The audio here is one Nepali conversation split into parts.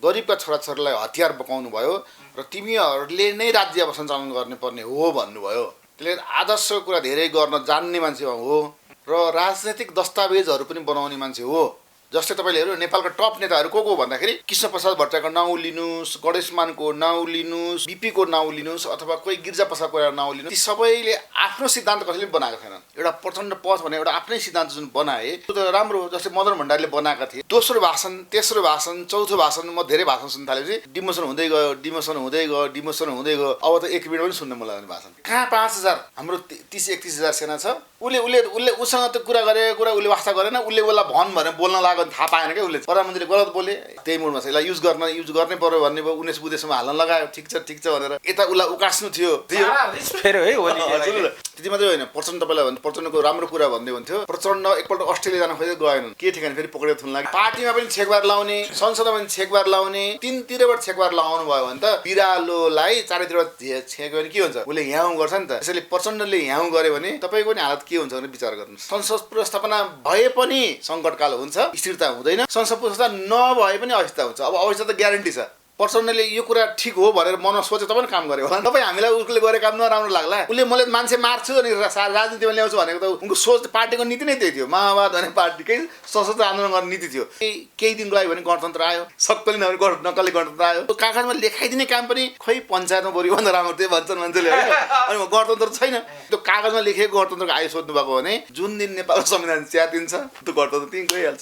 गरिबका छोराछोरीलाई हतियार बोकाउनु भयो र तिमीहरूले नै राज्य अब सञ्चालन गर्नुपर्ने हो भन्नुभयो। त्यसले आदर्शको कुरा धेरै गर्न जान्ने मान्छे हो र राजनैतिक दस्तावेजहरू पनि बनाउने मान्छे हो। जस्तै तपाईँले हेर्नु नेपालका टप नेताहरू को भन्दाखेरि कृष्णप्रसाद भट्टराईको नाउँ लिनुहोस्, गणेशमानको नाउँ लिनुहोस्, बीपीको नाउँ लिनुहोस् अथवा कोही गिरिजाप्रसाद कोइरालाको नाउँ लिनुहोस्, ती सबैले आफ्नो सिद्धान्त कसैले पनि बनाएको छैनन्। एउटा प्रचण्ड पथ भने एउटा आफ्नै सिद्धान्त जुन बनाए त्यो त राम्रो, जस्तै मदन भण्डारीले बनाएका थिए। दोस्रो भाषण, तेस्रो भाषण, चौथो भाषण, म धेरै भाषण सुन्न थालेपछि डिमोसन हुँदै गयो, डिमोसन हुँदै गयो, डिमोसन हुँदै गयो। अब त 1 मिनट पनि सुन्न मन लाग्ने भाषण। कहाँ 5000 हाम्रो 30-31 हजार सेना छ। उसले उसँग त कुरा गरेको कुरा उसले वास्ता गरेन, उसले उसलाई भन् भनेर बोल्न लाग्यो थाहा पाएन क्या। उसले प्रधानमन्त्रीले गलत बोले, त्यही मुडमा छ, यसलाई युज गर्नै पर्यो भन्ने भयो। 19 बुधेसम्म हाल्न लगायो, ठिक छ भनेर। यता उसलाई उकास्नु थियो। त्यति मात्रै होइन, प्रचण्ड तपाईँलाई भन्नु, प्रचण्डको राम्रो कुरा भन्दै हुन्थ्यो। प्रचण्ड एकपल्ट अस्ट्रेलिया जान खोजेको गएनन्, के ठिकाना फेरि पक्रेर थुन लाग्यो। पार्टीमा पनि छेकबार लाउने, संसदमा पनि छेकबार लाउने, तीनतिरबाट छेकबार लगाउनु भयो भने त बिरालोलाई चारैतिरबाट छेक्यो भने के हुन्छ, उसले ह्याउ गर्छ नि त। त्यसैले प्रचण्डले ह्याउ गर्यो भने तपाईँको पनि हालत के हुन्छ भने विचार गर्नुहोस्। संसद पुनर्स्थापना भए पनि सङ्कटकाल हुन्छ, स्थिरता हुँदैन। संसद पुनर्स्थापना नभए पनि अवस्था हुन्छ। अब अवस्था त ग्यारेन्टी छ। प्रचण्डले यो कुरा ठिक हो भनेर मनमा सोचे तपाईँ काम गर्यो होला। तपाईँ हामीलाई उसले गरेको काम नराम्रो लाग्ला। उसले मैले मान्छे मार्छु अनि राजनीतिमा ल्याउँछु भनेको त उनको सोच, पार्टीको नीति नै त्यही थियो। माओवाद भन्ने पार्टीकै सशस्त्र आन्दोलन गर्ने नीति थियो। केही दिन गयो भने गणतन्त्र आयो, सबैले नभए नक्कली गणतन्त्र आयो। त्यो कागजमा लेखाइदिने काम पनि खोइ पञ्चायतमा बढीभन्दा राम्रो थियो भन्छन् मान्छेले होइन। अनि गणतन्त्र छैन। त्यो कागजमा लेखेको गणतन्त्रको आयु सोध्नु भएको भने जुन दिन नेपालको संविधान च्यातिन्छ त्यो गणतन्त्र त्यहीँ गइहाल्छ।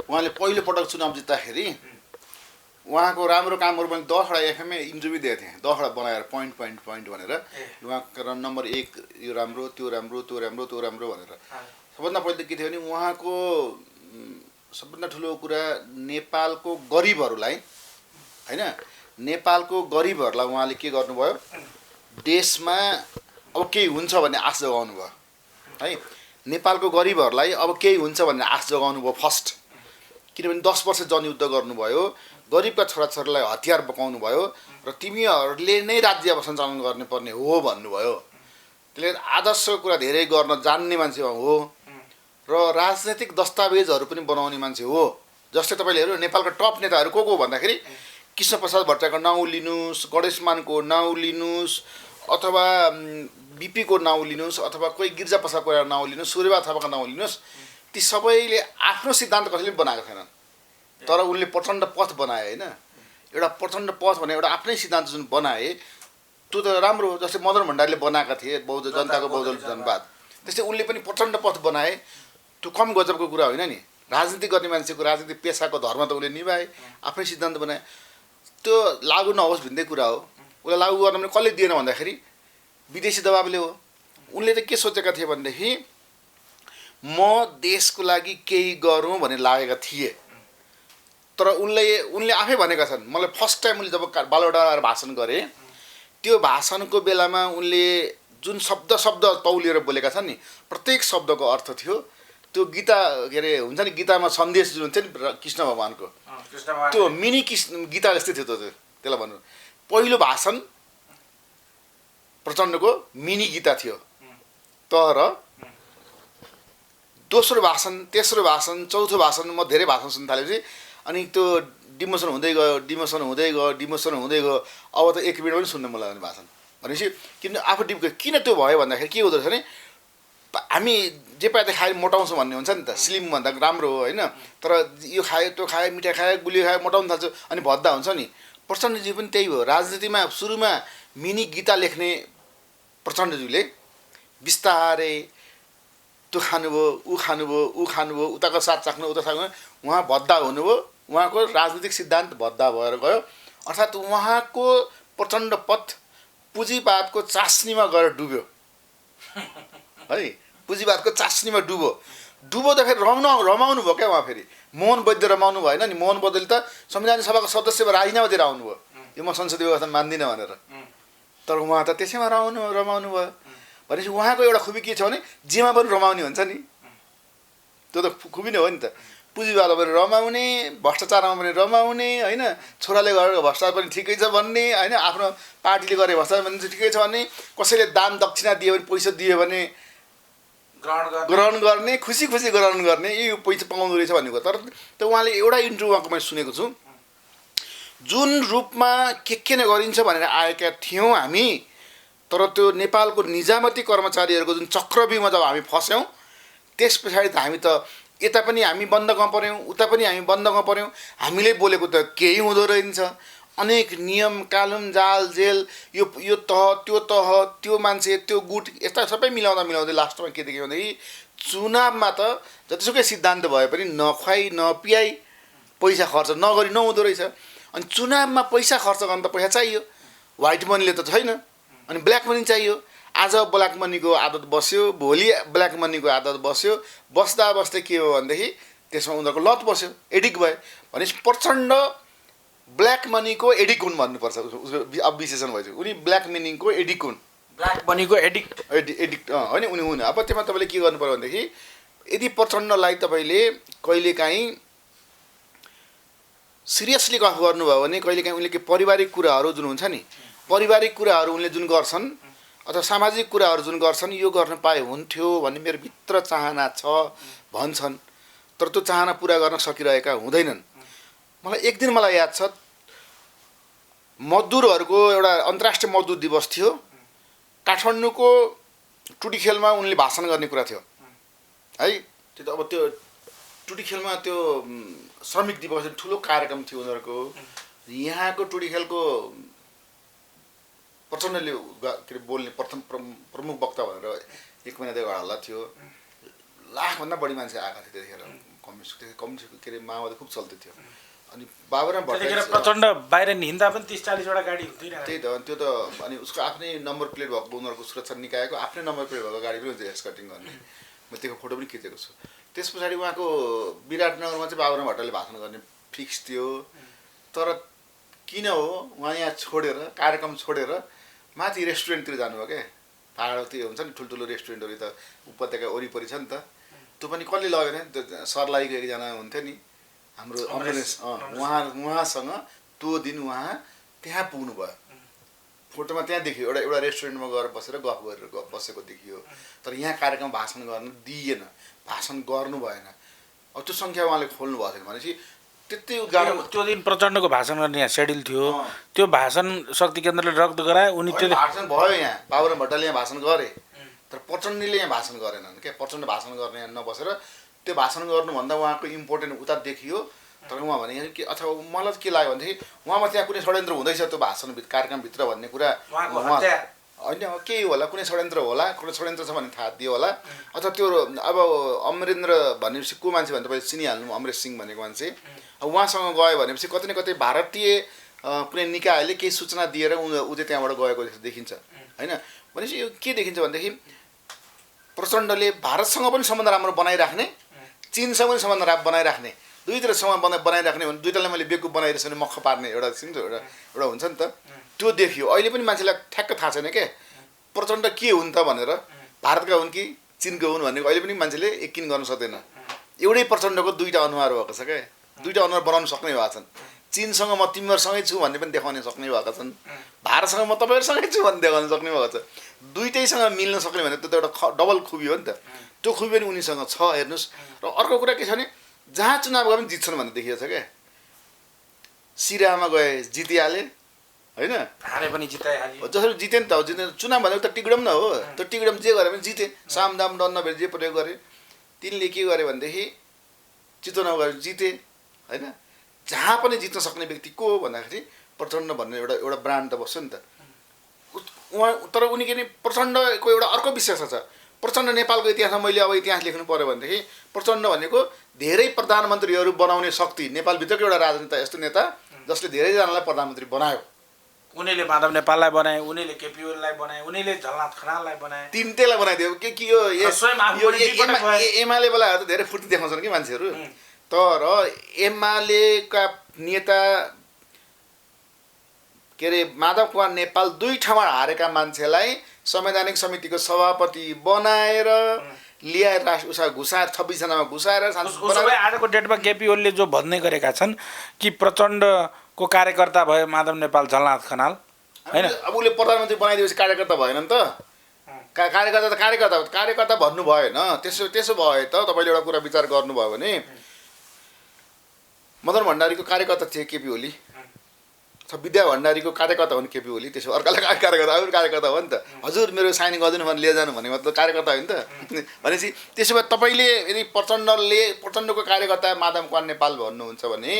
उहाँले पहिलो पटक चुनाव जित्दाखेरि उहाँको राम्रो कामहरू मैले 10वटा एफएमए इन्टरभ्यू दिएको थिएँ, 10वटा बनाएर पोइन्ट भनेर। उहाँको नम्बर 1 यो राम्रो, त्यो राम्रो, त्यो राम्रो, त्यो राम्रो भनेर। सबभन्दा पहिले त के थियो भने उहाँको सबभन्दा ठुलो कुरा नेपालको गरिबहरूलाई होइन, नेपालको गरिबहरूलाई उहाँले के गर्नुभयो, देशमा अब केही हुन्छ भन्ने आश जगाउनु भयो है। नेपालको गरिबहरूलाई अब केही हुन्छ भन्ने आश जगाउनु भयो फर्स्ट। किनभने 10 वर्ष जनयुद्ध गर्नुभयो, गरिबका छोराछोरीलाई हतियार बोकाउनु भयो र तिमीहरूले नै राज्य अब सञ्चालन गर्नुपर्ने हो भन्नुभयो। त्यसले आदर्शको कुरा धेरै गर्न जान्ने मान्छे हो र राजनैतिक दस्तावेजहरू पनि बनाउने मान्छे हो। जस्तै तपाईँले हेर्नु नेपालका टप नेताहरू को भन्दाखेरि कृष्णप्रसाद भट्टराईको नाउँ लिनुहोस्, गणेशमानको नाउँ लिनुहोस् अथवा बीपीको नाउँ लिनुहोस् अथवा कोही गिरिजाप्रसाद कोइरालाको नाउँ लिनुहोस्, सूर्यबहादुर थापाको नाउँ लिनुहोस्, ती सबैले आफ्नो सिद्धान्त कसैले पनि बनाएको छैनन्। तर उनले प्रचण्ड पथ बनाए होइन। एउटा प्रचण्ड पथ भने एउटा आफ्नै सिद्धान्त जुन बनाए त्यो त राम्रो, जस्तै मदन भण्डारीले बनाएका थिए बौद्ध जनताको बौद्ध जनवाद, त्यस्तै उनले पनि प्रचण्ड पथ बनाए। त्यो कम गजबको कुरा होइन नि। राजनीति गर्ने मान्छेको राजनीतिक पेसाको धर्म त उसले निभाए, आफ्नै सिद्धान्त बनाए। त्यो लागु नहोस् भन्ने कुरा हो। उसलाई लागु गर्न पनि कसले दिएन भन्दाखेरि विदेशी दबाबले हो। उनले त के सोचेका थिए भनेदेखि म देशको लागि केही गरौँ भन्ने लागेका थिए। तर उनले आफै भनेका छन्, मलाई फर्स्ट टाइम उनले जब बालुवाडाँडा भाषण गरे त्यो भाषणको बेलामा उनले जुन शब्द तौलिएर बोलेका छन् नि, प्रत्येक शब्दको अर्थ थियो। त्यो गीता के अरे हुन्छ नि, गीतामा सन्देश जुन हुन्छ नि कृष्ण भगवानको, त्यो मिनी कृष्ण गीता जस्तै थियो। त्यसलाई भन्नु पहिलो भाषण प्रचण्डको मिनी गीता थियो। तर दोस्रो भाषण, तेस्रो भाषण, चौथो भाषण, म धेरै भाषण सुन्न थालेपछि अनि त्यो डिमोसन हुँदै गयो, डिमोसन हुँदै गयो, डिमोसन हुँदै गयो। अब त 1 मिनट पनि सुन्न मन लाग्ने भाषण भनेपछि किन आफू किन त्यो भयो भन्दाखेरि के हुँदो रहेछ भने हामी जे पाए त खाए मोटाउँछौँ भन्ने हुन्छ नि त। स्लिम भन्दा राम्रो हो होइन। तर यो खायो, त्यो खायो, मिठाई खायो, गुलियो खायो, मोटाउनु थाल्छ अनि भद्दा हुन्छ नि। प्रचण्डजी पनि त्यही भयो। राजनीतिमा सुरुमा मिनी गीता लेख्ने प्रचण्डज्यूले बिस्तारै त्यो खानुभयो, ऊ खानुभयो, उताको साथ चाख्नु, उता चाख्नु, उहाँ भद्दा हुनुभयो। उहाँको राजनीतिक सिद्धान्त भद्दा भएर गयो। अर्थात् उहाँको प्रचण्ड पथ पुँजीवादको चास्नीमा गएर डुब्यो है। पुँजीवादको चास्नीमा डुबो त फेरि रमाउनु भयो क्या। उहाँ फेरि मोहन वैद्य रमाउनु भएन नि। मोहन वैद्यले त संविधान सभाको सदस्यमा राजीनामा दिएर आउनुभयो, यो म संसदीय व्यवस्था मान्दिनँ भनेर। तर उहाँ त त्यसैमा रमाउनु भयो। भनेपछि उहाँको एउटा खुबी के छ भने जेमा पनि रमाउने हुन्छ नि। त्यो त खुबी नै हो नि त। पुँजीवाला पनि रमाउने, भ्रष्टाचारमा पनि रमाउने, होइन, छोराले गरेको भ्रष्टाचार पनि ठिकै छ भन्ने, होइन, आफ्नो पार्टीले गरेको भ्रष्टाचार पनि ठिकै छ भन्ने, कसैले दान दक्षिणा दियो भने, पैसा दियो भने ग्रहण गर्ने, खुसी खुसी ग्रहण गर्ने, यो पैसा पाउँदो रहेछ भन्ने कुरा। तर उहाँले एउटा इन्टरभ्यू उहाँको मैले सुनेको छु, जुन रूपमा के नै गरिन्छ भनेर आएका थियौँ हामी, तर त्यो नेपालको निजामती कर्मचारीहरूको जुन चक्रव्यूहमा जब हामी फस्यौँ, त्यस पछाडि त हामी त यता पनि हामी बन्दमा पऱ्यौँ, उता पनि हामी बन्दमा पऱ्यौँ। हामीले बोलेको त केही हुँदो रहेछ। अनेक नियम कानुन जाल जेल, यो तह त्यो मान्छे त्यो गुट, यस्ता सबै मिलाउँदै लास्टमा के देख्यो भनेदेखि चुनावमा त जतिसुकै सिद्धान्त भए पनि नखुवाई नपियाई पैसा खर्च नगरी नहुँदो रहेछ। अनि चुनावमा पैसा खर्च गर्न त पैसा चाहियो, व्हाइट मनीले त छैन, अनि ब्ल्याक मनी चाहियो। आज ब्ल्याक मनीको आदत बस्यो, भोलि ब्ल्याक मनीको आदत बस्यो, बस्दा बस्दै के हो भनेदेखि त्यसमा उनीहरूको लत बस्यो, एडिक्ट भयो। भनेपछि प्रचण्ड ब्ल्याक मनीको एडिक्ट हुन् भन्नुपर्छ, उसको अब विशेषण भएछ, उनी ब्ल्याक मनीको एडिक्ट हुन्, ब्ल्याक मनीको एडिक्ट होइन उनी हुन्। अब त्यसमा तपाईँले के गर्नु पर्यो भनेदेखि यदि प्रचण्डलाई तपाईँले कहिलेकाहीँ सिरियसली गफ गर्नुभयो भने कहिलेकाहीँ उनले के पारिवारिक कुराहरू जुन हुन्छ नि, पारिवारिक कुराहरू उनले जुन गर्छन् अथवा सामाजिक कुराहरू जुन गर्छन्, यो गर्न पाए हुन्थ्यो भन्ने मेरो भित्र चाहना छ भन्छन्, तर त्यो चाहना पुरा गर्न सकिरहेका हुँदैनन्। एक दिन मलाई याद छ, मजदुरहरूको एउटा अन्तर्राष्ट्रिय मजदुर दिवस थियो, काठमाडौँको टुटी खेलमा उनले भाषण गर्ने कुरा थियो है। त्यो त अब त्यो टुटी खेलमा त्यो श्रमिक दिवस ठुलो कार्यक्रम थियो उनीहरूको। यहाँको टुटी खेलको प्रचण्डले के अरे बोल्ने प्रथम प्रमुख वक्ता भनेर 1 महिनादेखि हल्ला थियो। लाखभन्दा बढी मान्छे आएका थिए त्यतिखेर। कम्युनिस्ट के अरे माओवादी खुब चल्दै थियो। अनि बाबुराम भट्टराई प्रचण्ड बाहिर हिँड्दा पनि 30-40 वटा गाडी हुँदैन। त्यही त, त्यो त अनि उसको आफ्नै नम्बर प्लेट भएको, उनीहरूको सुरक्षा निकायको आफ्नै नम्बर प्लेट भएको गाडी पनि हुन्छ एस्कर्टिङ गर्ने। म त्यो फोटो पनि खिचेको छु। त्यस पछाडि उहाँको विराटनगरमा चाहिँ बाबुराम भट्टराईले भाषण गर्ने फिक्स थियो। तर किन हो उहाँ यहाँ छोडेर, कार्यक्रम छोडेर माथि रेस्टुरेन्टतिर जानुभयो क्या। पाहाडतिर हुन्छ नि ठुल्ठुलो रेस्टुरेन्टहरू त उपत्यका वरिपरि छ नि त। त्यो पनि कसले लग्यो भने त्यो सर्लाहीको एकजना हुन्थ्यो नि हाम्रो अमरेश, उहाँसँग त्यो दिन उहाँ त्यहाँ पुग्नुभयो। फोटोमा त्यहाँ देखियो, एउटा रेस्टुरेन्टमा गएर बसेर गफ गरेर बसेको देखियो। तर यहाँ कार्यक्रम भाषण गर्न दिइएन, भाषण गर्नु भएन। अब त्यो सङ्ख्या उहाँले खोल्नु भएको थिएन भनेपछि त्यति त्यो दिन प्रचण्डको भाषण गर्ने यहाँ सेड्युल थियो। त्यो भाषण शक्ति केन्द्रले रद्द गराए। उनी त्यो भाषण भयो, यहाँ बाबुराम भट्टराईले यहाँ भाषण गरे, तर प्रचण्डले यहाँ भाषण गरेनन् क्या। प्रचण्ड भाषण गर्ने यहाँ नबसेर त्यो भाषण गर्नुभन्दा उहाँको इम्पोर्टेन्ट उता देखियो। तर उहाँ भने कि अथवा मलाई के लाग्यो भनेदेखि उहाँमा त्यहाँ कुनै षड्यन्त्र हुँदैछ त्यो भाषण कार्यक्रमभित्र भन्ने कुरा होइन, केही होला, कुनै षड्यन्त्र होला, कुनै षड्यन्त्र छ भन्ने थाहा दियो होला। अथवा त्यो अब अमरेन्द्र भनेपछि को मान्छे भने तपाईँले चिनिहाल्नु, अमरेश सिंह भनेको मान्छे। अब उहाँसँग गयो भनेपछि कतै न कतै भारतीय कुनै निकायले केही सूचना दिएर ऊ चाहिँ त्यहाँबाट गएको जस्तो देखिन्छ होइन। भनेपछि यो के देखिन्छ भनेदेखि प्रचण्डले भारतसँग पनि सम्बन्ध राम्रो बनाइराख्ने, चिनसँग पनि सम्बन्ध बनाइराख्ने, दुईतिर सम्बन्ध बनाइराख्ने भने दुईटालाई मैले बेकुफ बनाइरहेछ भने मख पार्ने एउटा एउटा हुन्छ नि त। त्यो देखियो। अहिले पनि मान्छेलाई ठ्याक्क थाहा छैन क्या प्रचण्ड के हुन् त भनेर, भारतका हुन् कि चिनको हुन् भन्ने अहिले पनि मान्छेले यकिन गर्न सक्दैन। एउटै प्रचण्डको दुईवटा अनुहार भएको छ क्या, दुईवटा अनुहार बनाउन सक्ने भएका छन्। चिनसँग म तिमीहरूसँगै छु भन्ने पनि देखाउन सक्ने भएका छन्, भारतसँग म तपाईँहरूसँगै छु भन्ने देखाउन सक्ने भएको छ। दुईटैसँग मिल्न सक्ने भने त्यो त एउटा डबल खुबी हो नि त। त्यो खुबी पनि उनीसँग छ हेर्नुहोस्। र अर्को कुरा के छ भने जहाँ चुनाव गए पनि जित्छन् भन्ने देखिएको छ क्या। सिराहामा गए जितिहाले होइन, हारे पनि जिताइहाल्यो। जसरी जिते नि त, जिते चुनाव भनेको त टिकडम न हो। त्यो टिकडम जे गरे पनि जिते, साम दाम डन्न भेट जे प्रयोग गरे। तिनले के गरे भनेदेखि चितवन गएर जिते होइन। जहाँ पनि जित्न सक्ने व्यक्ति को हो भन्दाखेरि प्रचण्ड भन्ने एउटा ब्रान्ड त बस्यो नि त उहाँ। तर उनी के नि प्रचण्डको एउटा अर्को विशेषता छ। प्रचण्ड नेपालको इतिहासमा मैले अब इतिहास लेख्नु पऱ्यो भनेदेखि प्रचण्ड भनेको धेरै प्रधानमन्त्रीहरू बनाउने शक्ति, नेपालभित्रको एउटा राजनेता, यस्तो नेता जसले धेरैजनालाई प्रधानमन्त्री बनायो। उनीले माधव नेपाललाई बनाए, उनीले केपी ओलीलाई बनाए, उनीले झलनाथ खनाललाई बनाए, तिनटैलाई बनाइदियो के यो एमाले बेला त धेरै फुर्ती देखाउँछन् कि मान्छेहरू। तर एमालेका नेता के अरे माधव कुमार नेपाल 2 ठाउँमा हारेका मान्छेलाई संवैधानिक समितिको सभापति बनाएर ल्याएर उसमा घुसाएर 26 जनामा घुसाएर उसो भए आजको डेटमा केपी ओलीले जो भन्ने गरेका छन् कि प्रचण्डको कार्यकर्ता भयो माधव नेपाल, झलनाथ खनाल हैन। अब उसले प्रधानमन्त्री बनाइदिएपछि कार्यकर्ता भएन नि त। कार्यकर्ता भन्नु भएन। त्यसो भए त तपाईँले एउटा कुरा विचार गर्नुभयो भने मदन भण्डारीको कार्यकर्ता थिए केपी ओली, विद्या भण्डारीको कार्यकर्ता हुन् केपी ओली, त्यसो अर्कालाई कार्यकर्ता अरू कार्यकर्ता हो नि त। हजुर मेरो साइन गरिदिनु भने लिएर जानु भन्ने मतलब कार्यकर्ता हो नि त। भनेपछि त्यसो भए तपाईँले यदि प्रचण्डको कार्यकर्ता माधव कुमार नेपाल भन्नुहुन्छ भने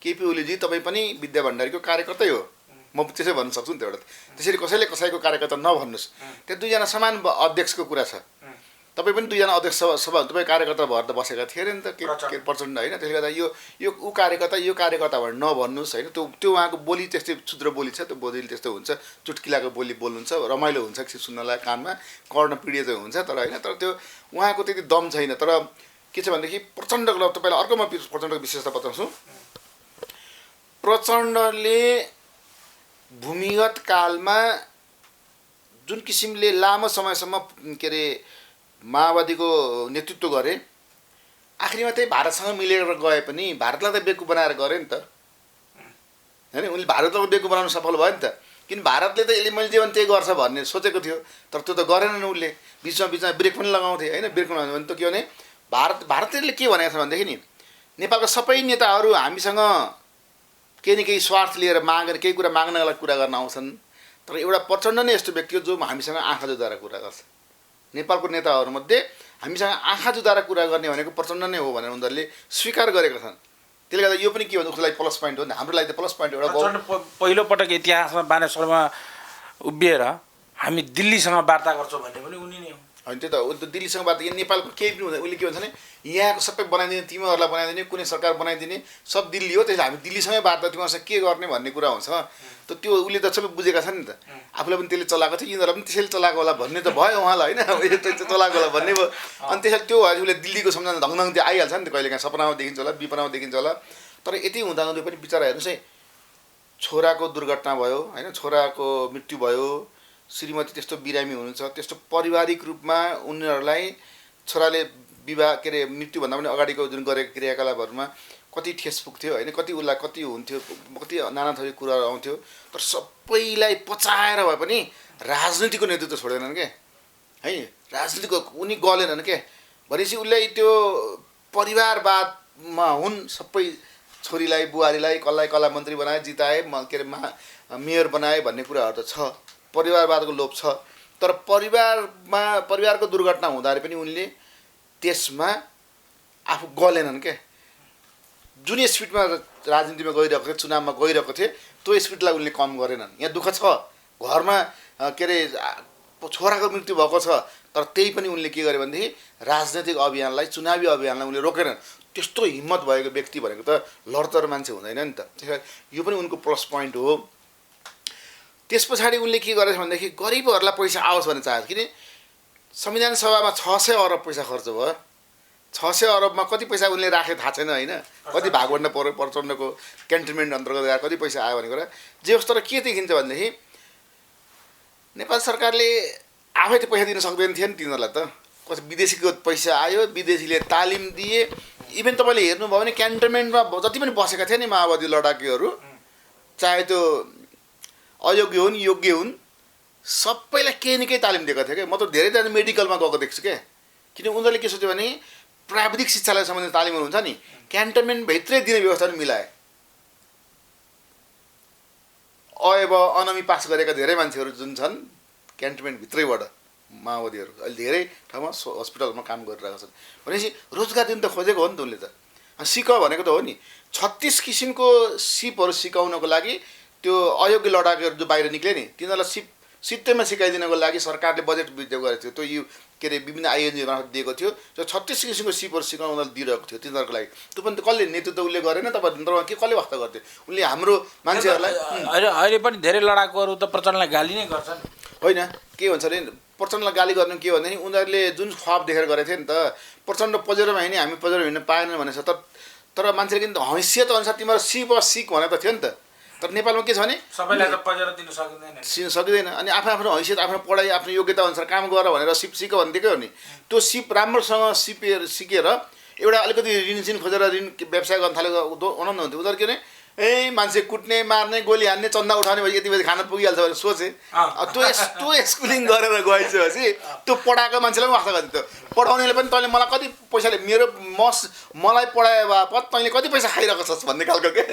केपी ओलीजी तपाईँ पनि विद्या भण्डारीको कार्यकर्तै हो, म त्यसै भन्न सक्छु नि त। एउटा त्यसरी कसैले कसैको कार्यकर्ता नभन्नुहोस्। त्यो दुईजना समान अध्यक्षको कुरा छ। तपाईँ पनि दुईजना अध्यक्ष सभा तपाईँ कार्यकर्ता भएर त बसेका थिए अरे नि त के प्रचण्ड होइन। त्यसले गर्दा यो ऊ कार्यकर्ता भनेर नभन्नुहोस् होइन। त्यो उहाँको बोली त्यस्तै शुद्र बोली छ, त्यो बोली त्यस्तो हुन्छ, चुटकिलाको बोली बोल्नुहुन्छ, रमाइलो हुन्छ सुन्नलाई, कानमा कर्ण पीडित चाहिँ हुन्छ, तर होइन तर त्यो उहाँको त्यति दम छैन। तर के छ भनेदेखि प्रचण्डको तपाईँलाई अर्को म प्रचण्डको विशेषता बताउँछु। प्रचण्डले भूमिगत कालमा जुन किसिमले लामो समयसम्म के अरे माओवादीको नेतृत्व गरे, आखिरमा त्यही भारतसँग मिलेर गए पनि भारतलाई त बेकु बनाएर गरे नि त होइन। उनले भारतलाई बेकु बनाउन सफल भयो नि त। किन भारतले त यसले मैले जे भने त्यही गर्छ भन्ने सोचेको थियो, तर त्यो त गरेनन्। उसले बिचमा ब्रेक पनि लगाउँथे होइन। ब्रेक लगाउँथे भने त के भने भारतले के भनेको छ भनेदेखि नि नेपालका सबै नेताहरू हामीसँग केही न केही स्वार्थ लिएर मागेर केही कुरा माग्नलाई कुरा गर्न आउँछन्, तर एउटा प्रचण्ड नै यस्तो व्यक्ति हो जो हामीसँग आँखा जुदाएर कुरा गर्छ। नेपालको नेताहरूमध्ये हामीसँग आँखा जुदाएर कुरा गर्ने भनेको प्रचण्ड नै हो भनेर उनीहरूले स्वीकार गरेका छन्। त्यसले गर्दा यो पनि के भन्छ उसको लागि प्लस पोइन्ट हो नि, हाम्रो लागि त प्लस पोइन्ट एउटा। पहिलोपटक इतिहासमा बानेश्वरमा उभिएर हामी दिल्लीसँग वार्ता गर्छौँ भन्ने पनि उनी नै हो होइन। त्यो त दिल्लीसँग वार्ता नेपालको केही पनि हुँदैन। उसले के भन्छ भने यहाँको सबै बनाइदिने, तिमीहरूलाई बनाइदिने, कुनै सरकार बनाइदिने सब दिल्ली हो, त्यसले हामी दिल्लीसँगै वार्ता तिमीहरूसँग के गर्ने भन्ने कुरा हुन्छ। त त्यो उसले त सबै बुझेका छन् नि त। आफूलाई पनि त्यसले चलाएको थियो, यिनीहरूलाई पनि त्यसैले चलाएको होला भन्ने त भयो उहाँलाई होइन। यो चलाएको होला भन्ने भयो। अनि त्यसैले त्यो उसले दिल्लीको सम्झना ढङढङ त्यो आइहाल्छ नि त, कहिले काहीँ सपनामा देखिन्छ होला, विपनामा देखिन्छ होला। तर यति हुँदाहुँदै पनि बिचरा हेर्नुहोस् है, छोराको दुर्घटना भयो होइन, छोराको मृत्यु भयो, श्रीमती त्यस्तो बिरामी हुनुहुन्छ, त्यस्तो पारिवारिक रूपमा उनीहरूलाई छोराले विवाह के अरे मृत्युभन्दा पनि अगाडिको जुन गरेको क्रियाकलापहरूमा कति ठेस पुग्थ्यो होइन, कति उसलाई कति हुन्थ्यो, कति नाना थरी कुराहरू आउँथ्यो। तर सबैलाई पचाएर भए पनि राजनीतिको नेतृत्व छोडेनन् के है, राजनीतिको उनी गलेनन् के। भनेपछि उसले त्यो परिवारवादमा हुन्, सबै छोरीलाई बुहारीलाई कसलाई मन्त्री बनाए, जिताए, के अरे मेयर बनाए भन्ने कुराहरू त छ, परिवारवादको लोभ छ। तर परिवारको दुर्घटना हुँदाखेरि पनि उनले त्यसमा आफू गलेनन् के। जुन स्पिडमा राजनीतिमा गइरहेको थियो, चुनावमा गइरहेको थिए, त्यो स्पिडलाई उनले कम गरेनन्। यहाँ दुःख छ, घरमा के अरे छोराको मृत्यु भएको छ, तर त्यही पनि उनले के गरे भनेदेखि राजनैतिक अभियानलाई, चुनावी अभियानलाई उनले रोकेनन्। त्यस्तो हिम्मत भएको व्यक्ति भनेको त लडतर मान्छे हुँदैन नि त। त्यसैले यो पनि उनको प्लस पोइन्ट हो। त्यस पछाडि उनले के गरेछ भनेदेखि गरिबहरूलाई पैसा आओस् भन्ने चाहेको, किन संविधान सभामा 600 अरब पैसा खर्च भयो। 600 अरबमा कति पैसा उनले राखे थाहा छैन होइन, कति भागवण्ड पर्यो, प्रचण्डको क्यान्टनमेन्ट अन्तर्गत गएर कति पैसा आयो भन्ने कुरा जे होस्। तर के देखिन्छ भनेदेखि नेपाल सरकारले आफै त पैसा दिन सक्दैन थियो नि तिनीहरूलाई त। कति विदेशीको पैसा आयो, विदेशीले तालिम दिए। इभन तपाईँले हेर्नुभयो भने क्यान्टनमेन्टमा जति पनि बसेका थिए नि माओवादी लडाकुहरू, चाहे त्यो अयोग्य हुन् योग्य हुन्, सबैलाई केही न केही तालिम दिएको थियो क्या। म त धेरैजना मेडिकलमा गएको देख्छु क्या। किन उनीहरूले के सोच्यो भने प्राविधिक शिक्षालाई सम्बन्धित तालिमहरू हुन्छ नि, क्यान्टनमेन्टभित्रै दिने व्यवस्था पनि मिलाए। अब अनमी पास गरेका धेरै मान्छेहरू जुन छन् क्यान्टनमेन्टभित्रैबाट माओवादीहरू अहिले धेरै ठाउँमा हस्पिटलमा काम गरिरहेका छन्। भनेपछि रोजगार दिन त खोजेको हो नि त उनले त। सिक भनेको त हो नि, 36 किसिमको सिपहरू सिकाउनको लागि त्यो अयोग्य लडाकुहरू जो बाहिर निक्ले नि तिनीहरूलाई सित्तैमा सिकाइदिनको लागि सरकारले बजेट विद्योग गरेको थियो। त्यो यो के अरे विभिन्न आइएनजी मार्फत दिएको थियो। जो 36 किसिमको सिपहरू सिकाउन उनीहरूले दिइरहेको थियो तिनीहरूको लागि। त्यो पनि त कसले नेतृत्व उसले गरेन, तपाईँ के कसले वास्ता गर्थ्यो उनले हाम्रो मान्छेहरूलाई। अहिले पनि धेरै लडाकुहरू त प्रचण्डलाई गाली नै गर्छन् होइन। के भन्छ भने प्रचण्डलाई गाली गर्नु के भनेदेखि उनीहरूले जुन ख्वाब देखेर गरेको थियो नि त, प्रचण्ड पजेरोमा हिँड्ने हामी पजेरो हिँड्न पाएनन् भनेछ। तर मान्छेले किन हैसियत अनुसार तिमीहरू सिक भने त थियो नि त। तर नेपालमा के छ भने सबैलाई त पजेर दिन सकिँदैन सकिँदैन। अनि आफ्नो हैसियत, आफ्नो पढाइ, आफ्नो योग्यता अनुसार काम गर भनेर सिक भनिदिएकै हो नि। त्यो राम्रोसँग सिकेर एउटा अलिकति ऋण खोजेर ऋण व्यवसाय गर्न थालेको हुनुहुन्थ्यो। उनीहरू के भने मान्छे कुट्ने, मार्ने, गोली हान्ने, चन्दा उठाउने भए यति बजी खाना पुगिहाल्छ भनेर सोचे। त्यो स्कुलिङ गरेर गइसकेपछि त्यो पढाएको मान्छेलाई पनि वास्ता गरिदियो। पढाउनेले पनि तैँले मलाई कति पैसाले मलाई पढाए बापत तैँले कति पैसा खाइरहेको छस् भन्ने खालको के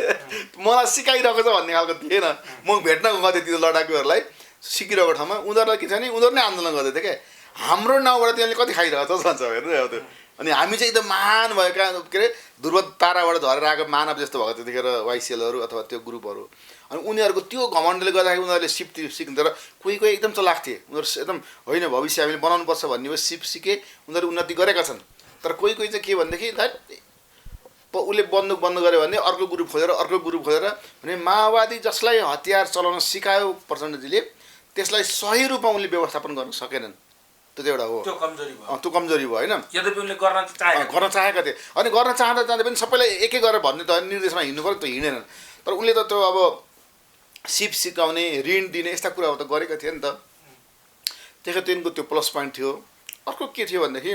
मलाई सिकाइरहेको छ भन्ने खालको थिएन। म भेट्न गएको थिएँ त्यो लडाकुहरूलाई सिकिरहेको ठाउँमा। उनीहरूलाई के छ भने उनीहरू नै आन्दोलन गर्दै थियो क्या, हाम्रो नाउँबाट तिनीहरूले कति खाइरहेको छ भन्छ हेर्नु अब त्यो। अनि हामी चाहिँ एकदम महान भएका के अरे ध्रुव ताराबाट झरेर आएको मानव जस्तो भएको त्यतिखेर वाइसिएलहरू अथवा त्यो ग्रुपहरू। अनि उनीहरूको त्यो घमण्डले गर्दाखेरि उनीहरूले सिक्नु तर कोही एकदम चलाक थिए। उनीहरू एकदम होइन भविष्य हामीले बनाउनुपर्छ भन्ने भयो सिके, उनीहरू उन्नति गरेका छन्। तर कोही चाहिँ के भनेदेखि उसले बन्द गऱ्यो भने अर्को ग्रुप खोजेर भने माओवादी जसलाई हतियार चलाउन सिकायो प्रचण्डजीले त्यसलाई सही रूपमा उनले व्यवस्थापन गर्न सकेनन्। त्यो चाहिँ एउटा हो, त्यो कमजोरी भयो होइन। यद्यपि उनले गर्न चाहेका थिए। अनि गर्न चाहँदा पनि सबैलाई एकै गरेर भन्ने त निर्देशमा हिँड्नु पऱ्यो, त्यो हिँडेनन्। तर उनले त त्यो अब सिकाउने, ऋण दिने यस्ता कुराहरू त गरेका थिए नि त। त्यसको त्यो प्लस पोइन्ट थियो। अर्को के थियो भनेदेखि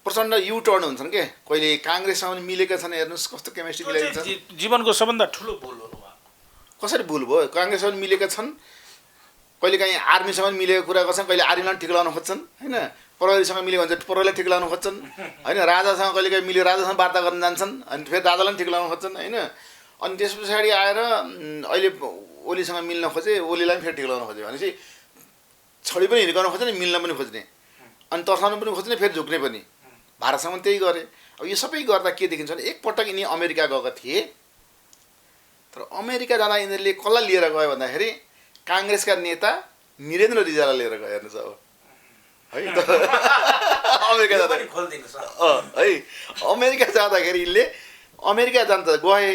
प्रचण्ड युटर्न हुन्छन् के, कहिले काङ्ग्रेससँग पनि मिलेका छन्। हेर्नुहोस् कस्तो केमिस्ट्री मिलाइदिन्छ। जीवनको सबभन्दा ठुलो भुल हो। कसरी भुल भयो? काङ्ग्रेससँग मिलेका छन्, कहिलेकाहीँ आर्मीसँग पनि मिलेको कुरा गर्छन्, कहिले आर्मीलाई ठिक लगाउन खोज्छन् होइन, प्रहरीसँग मिल्यो भने चाहिँ प्रहरीलाई ठिक लगाउन खोज्छन् होइन, राजासँग कहिलेकाहीँ मिल्यो राजासँग वार्ता गर्न जान्छन्, अनि फेरि राजालाई पनि ठिक लगाउन खोज्छन् होइन। अनि त्यस पछाडि आएर अहिले ओलीसँग मिल्न खोजे, ओलीलाई पनि फेरि ठिक लगाउन खोज्यो भनेपछि छोडी पनि हिर्काउन खोज्ने, मिल्न पनि खोज्ने, अनि तर्साउनु पनि खोज्ने, फेरि झुक्ने पनि। भारतसँग पनि त्यही गरे। अब यो सबै गर्दा के देखिन्छ भने एकपटक यिनी अमेरिका गएका थिए। तर अमेरिका जाँदा यिनीहरूले कसलाई लिएर गयो भन्दाखेरि काङ्ग्रेसका नेता वीरेन्द्र रिजाललाई लिएर गयो। हेर्नुहोस् अब है त अमेरिका जाँदा है अमेरिका जाँदाखेरि यिनले अमेरिका जान त गए।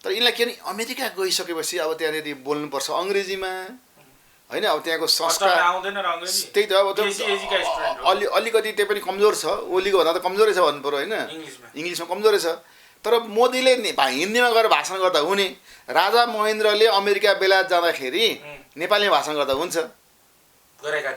तर यिनलाई के भने अमेरिका गइसकेपछि अब त्यहाँनिर बोल्नुपर्छ अङ्ग्रेजीमा होइन। अब त्यहाँको संस्कार त्यही त अब अलिकति त्यही पनि कमजोर छ। ओलीको भन्दा त कमजोरै छ भन्नु पऱ्यो होइन, इङ्ग्लिसमा कमजोरै छ। तर मोदीले हिन्दीमा गएर भाषण गर्दा हुने, राजा महेन्द्रले अमेरिका बेलायत जाँदाखेरि नेपालीमा भाषण गर्दा हुन्छ गरेका